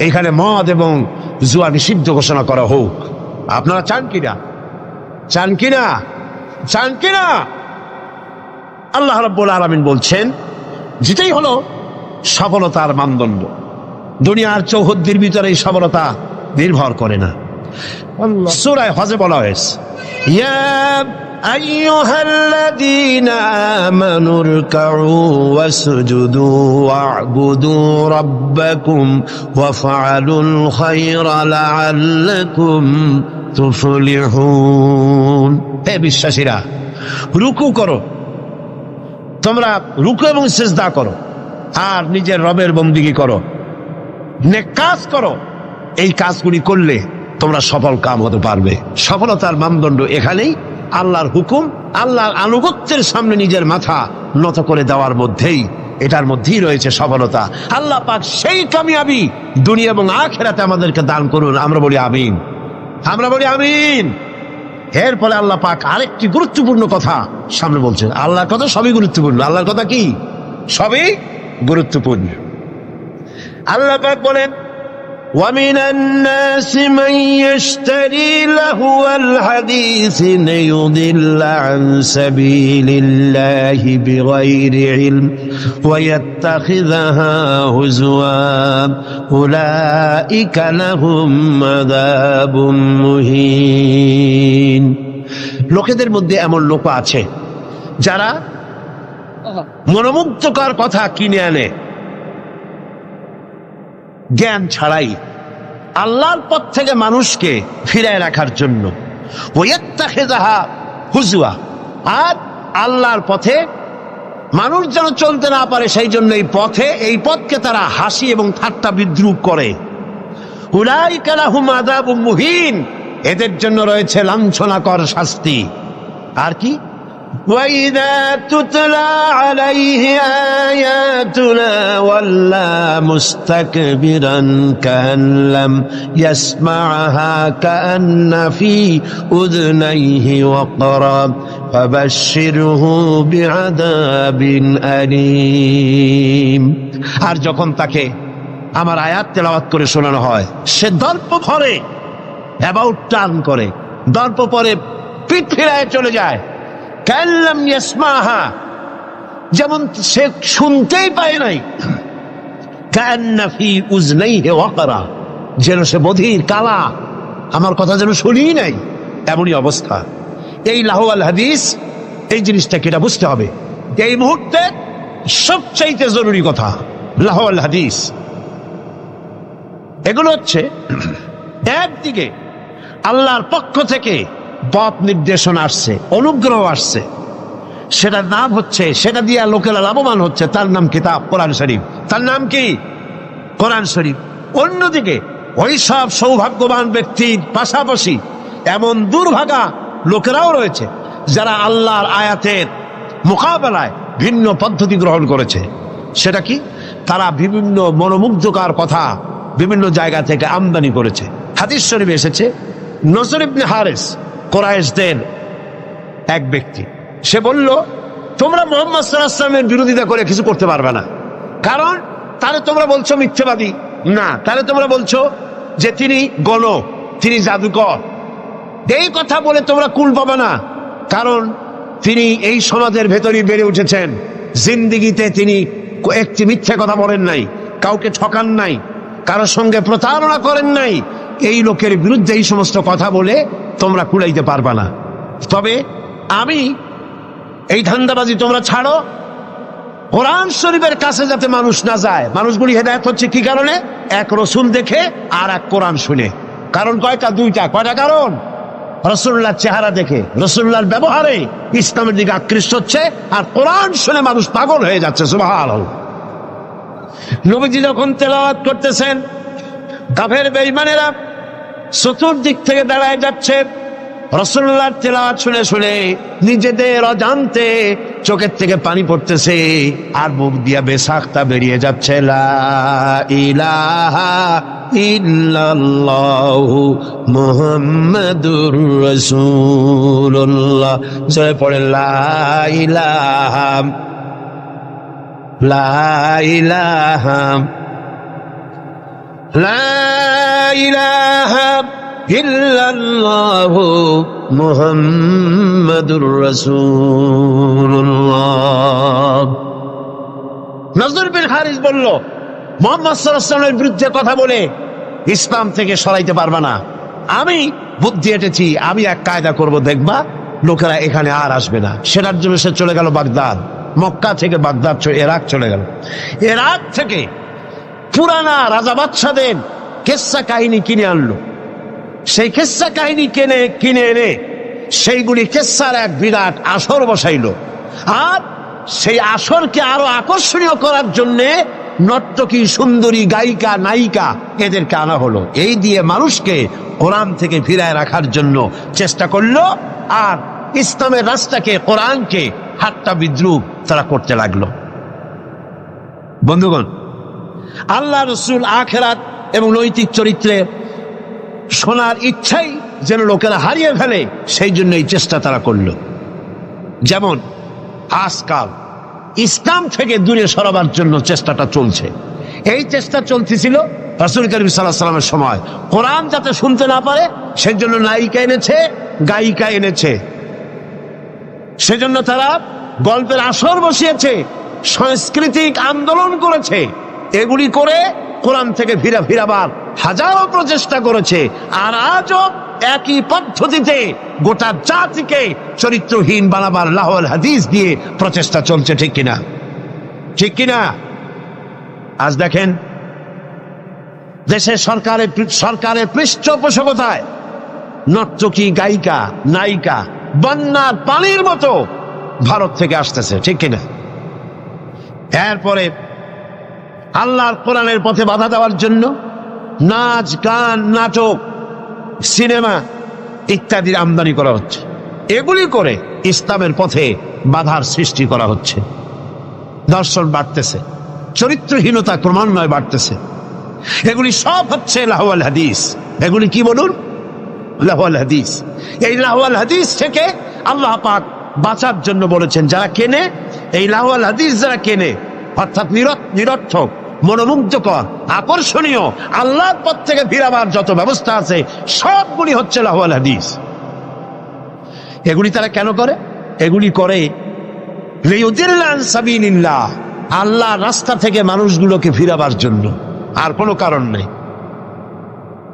Speaker 2: এখানে মদ এবং জুয়া নিষিদ্ধ ঘোষণা করা হোক। আপনারা চান কিনা? চান কিনা? চান কিনা? আল্লাহ রাব্বুল আলামিন বলছেন, যেটাই হলো সফলতার মানদণ্ড। দুনিয়ার চৌহদ্দির ভিতরে এই সফলতা নির্ভর করে না। সূরা হজে বলা হয়েছে, ইয়া আইয়ুহাল্লাযীনা আমানু রুকউ ওয়াসজুদু ওয়া'বুদু রাব্বাকুম ওয়াফআলুল খায়রা লাআল্লাকুম তুফলিহুন। হে বিশ্বাসীরা, রুকু করো, তোমরা রুকু এবং সিজদা করো, আর নিজের রবের বন্দেগী করো, নেক কাজ করো। এই কাজগুলি করলে তোমরা সফল কাম হতে পারবে। সফলতার মানদণ্ড এখানেই আল্লাহর হুকুম, আল্লাহর আনুগত্যের সামনে নিজের মাথা নত করে দেওয়ার মধ্যেই, এটার মধ্যেই রয়েছে সফলতা। আল্লাহ পাক সেই কামিয়াবি দুনিয়া এবং আখিরাতে আমাদেরকে দান করুন। আমরা বলি আমিন, আমরা বলি আমিন। এরপরে আল্লাহ পাক আরেকটি গুরুত্বপূর্ণ কথা সামনে বলছেন। আল্লাহর কথা সবই গুরুত্বপূর্ণ। আল্লাহর কথা কি? সবই গুরুত্বপূর্ণ। আল্লাহ পাক বলেন, وَمِنَ النَّاسِ مَن يَشْتَرِي لَهْوَ الْحَدِيثِ لِيُضِلَّ عَن سَبِيلِ اللَّهِ بِغَيْرِ عِلْمٍ وَيَتَّخِذَهَا هُزُوًا أُولَئِكَ لَهُمْ عَذَابٌ مُهِينٌ। লোকেদের মধ্যে এমন লোক আছে যারা মনোমুগ্ধকর কথা কিনে আনে জ্ঞান ছাড়াই, আল্লাহর পথ থেকে মানুষকে ফিরায় রাখার জন্য। ওয়াত্তাখিযাহা হুজুয়া, আর আল্লাহর পথে মানুষ যেন চলতে না পারে সেই জন্য এই পথকে তারা হাসি এবং ঠাট্টা বিদ্রুপ করে। উলাইকা লাহুম আযাবুম মুহিন, এদের জন্য রয়েছে লাঞ্ছনাকর শাস্তি। আর কি? وَإِذَا تُتْلَى عَلَيْهِ آيَاتُنَا وَلَّى مُسْتَكْبِرًا كَأَن لَّمْ يَسْمَعْهَا كَأَنَّ فِي أُذُنَيْهِ وَقْرًا فَبَشِّرْهُ بِعَذَابٍ أَلِيمٍ। আর যখন তাকে আমার আয়াত তেলাওয়াত করে শোনানো হয়, সে দর্প ভরে অ্যাবাউট টার্ন করে, দর্প পরে পিঠ ফিরায় চলে যায়। কাল্লাম ইয়াসমাহা, যেমন সে শুনতেই পায় নাই। কান্না ফি উযনাইহি ওয়াকরা, যেন সে বধির কালা, আমার কথা যেন শুনি নাই, এমনই অবস্থা। এই লাহওয়াল হাদিস, এই জিনিসটাকে এটা বুঝতে হবে। এই মুহূর্তে সবচাইতে জরুরি কথা লাহওয়াল হাদিস। এগুলো হচ্ছে একদিকে আল্লাহর পক্ষ থেকে পথ নির্দেশনা আসছে, অনুগ্রহ আসছে, সেটার নাম হচ্ছে, সেটা দিয়ে লোকেরা লাভবান হচ্ছে, তার নাম কিতাব কোরআন শরীফ। তার নাম কি? কোরআন শরীফ। অন্যদিকে ওই সব সৌভাগ্যবান ব্যক্তির পাশাপাশি এমন দুর্ভাগা লোকেরাও রয়েছে যারা আল্লাহর আয়াতের মোকাবেলায় ভিন্ন পদ্ধতি গ্রহণ করেছে। সেটা কি? তারা বিভিন্ন মনোমুগ্ধকর কথা বিভিন্ন জায়গা থেকে আমদানি করেছে। হাদিস শরীফে এসেছে, নজর ইবনে হারিস কুরাইশদের এক ব্যক্তি, সে বলল, তোমরা মুহাম্মদ সাল্লাল্লাহু আলাইহি ওয়াসাল্লামের বিরোধিতা করে কিছু করতে পারবে না, কারণ তারে তোমরা বলছো মিথ্যাবাদী, না তারে তোমরা বলছো যে তিনি গণক, তিনি জাদুকর। এই কথা বলে তোমরা কুল পাবে না, কারণ তিনি এই সমাজের ভেতরেই বেড়ে উঠেছেন, জিন্দিগিতে তিনি একটি মিথ্যা কথা বলেন নাই, কাউকে ঠকান নাই, কারোর সঙ্গে প্রতারণা করেন নাই। এই লোকের বিরুদ্ধে এই সমস্ত কথা বলে তোমরা কুলাইতে পারবা না। তবে আমি এই ধান্দাবাজি তোমরা ছাড়ো, কোরআন শরীফের কাছে যাতে মানুষ না যায়। মানুষগুলি হেদায়েত হচ্ছে কি কারণে? এক রসুল দেখে আর এক কোরআন শুনে। কারণ কয়টা? দুইটা। কয়টা কারণ? রসুল্লাহর চেহারা দেখে, রসুল্লাহর ব্যবহারে ইসলামের দিকে আকৃষ্ট হচ্ছে, আর কোরআন শুনে মানুষ পাগল হয়ে যাচ্ছে। সুবহানাল্লাহ। নবীজি যখন তেলাওয়াত করতেছেন, কাফের বেঈমানেরা চতুর্দিক থেকে দাঁড়ায় যাচ্ছে। রাসূলুল্লাহর তেলাওয়াত শুনে শুনে নিজেদের অজান্তে চোখের থেকে পানি পড়তেছে, আর মুখ দিয়া বেসাখতা বেরিয়ে যাচ্ছে, লা ইলাহা ইল্লাল্লাহু মুহাম্মাদুর রাসূলুল্লাহ। জয় পড়ে লা ইলাহা, লা ইলাহা, লা ইলাহা ইল্লাল্লাহু মুহাম্মাদুর রাসূলুল্লাহ। নজর বিন হারিস বলল, মুহাম্মদ সাল্লাল্লাহু আলাইহি ওয়াসাল্লামের বিরুদ্ধে কথা বলে ইসলাম থেকে সরাইতে পারবে না। আমি বুদ্ধি এঁটেছি, আমি এক কায়দা করব, দেখবা লোকেরা এখানে আর আসবে না। সেটার জন্য সে চলে গেল বাগদাদ। মক্কা থেকে বাগদাদ ইরাক চলে গেল। ইরাক থেকে পুরানা রাজা বাদশাদের কিসসা কাহিনী কিনে আনলো। সেই কিসসা কাহিনী কিনে এনে সেইগুলি কিসসার এক বিরাট আসর বসাইলো, আর সেই আসরকে আরো আকর্ষণীয় করার জন্যে নর্তকী, সুন্দরী, গায়িকা, নায়িকা এদেরকে আনা হলো। এই দিয়ে মানুষকে কোরআন থেকে ফিরায় রাখার জন্য চেষ্টা করলো, আর ইসলামের রাস্তাকে, কোরআনকে ঠাট্টা বিদ্রুপ তারা করতে লাগলো। বন্ধুগণ, আল্লাহ রসুল আখিরাত এবং নৈতিক চরিত্রে শোনার ইচ্ছাই যেন লোকেরা হারিয়ে ফেলে, সেই জন্য এই চেষ্টা তারা করলো। যেমন আজকাল ইসলাম থেকে দূরে সরাবার জন্য চেষ্টাটা চলছে। এই চেষ্টা চলতেছিল রাসূল করিম সাল্লাল্লাহু আলাইহি ওয়াসাল্লামের সময়। কোরআন যাতে শুনতে না পারে সেজন্য নায়িকা এনেছে, গায়িকা এনেছে, সেজন্য তারা গল্পের আসর বসিয়েছে, সাংস্কৃতিক আন্দোলন করেছে। এগুলি করে কোরআন থেকে ফিরাবার হাজারো প্রচেষ্টা করেছে। আর আজও একই পদ্ধতিতে গোটা জাতিকে চরিত্রহীন বানাবার লাহওয়াল হাদিস দিয়ে প্রচেষ্টা চলছে। ঠিক কিনা? ঠিক কিনা? আজ দেখেন দেশের সরকারের পৃষ্ঠপোষকতায় নর্তকী, গায়িকা, নায়িকা বন্যার পানির মতো ভারত থেকে আসতেছে। ঠিক কিনা? এরপরে আল্লাহর কোরআনের পথে বাধা দেওয়ার জন্য নাচ, গান, নাটক, সিনেমা ইত্যাদির আমদানি করা হচ্ছে। এগুলি করে ইসলামের পথে বাধার সৃষ্টি করা হচ্ছে। দর্শন বাড়তেছে, চরিত্রহীনতা ক্রমান্বয়ে বাড়তেছে। এগুলি সব হচ্ছে লাহওয়াল হাদিস। এগুলি কি বলুন? লাহওয়াল হাদিস। এই লাহওয়াল হাদিস থেকে আল্লাহ পাক বাঁচার জন্য বলেছেন, যারা কেনে এই লাহওয়াল হাদিস, যারা কেনে অর্থাৎ নিরর্থক, মনোমুগ্ধকর, আকর্ষণীয়, আল্লাহর পথ থেকে ফিরাবার যত ব্যবস্থা আছে সবগুলি হচ্ছে লাহওয়াল হাদিস। এগুলি তারা কেন করে? এগুলি করে লিয়ুদিল্লা আন সাবিলিল্লাহ, আল্লাহর রাস্তা থেকে মানুষগুলোকে ফিরাবার জন্য, আর কোনো কারণ নেই।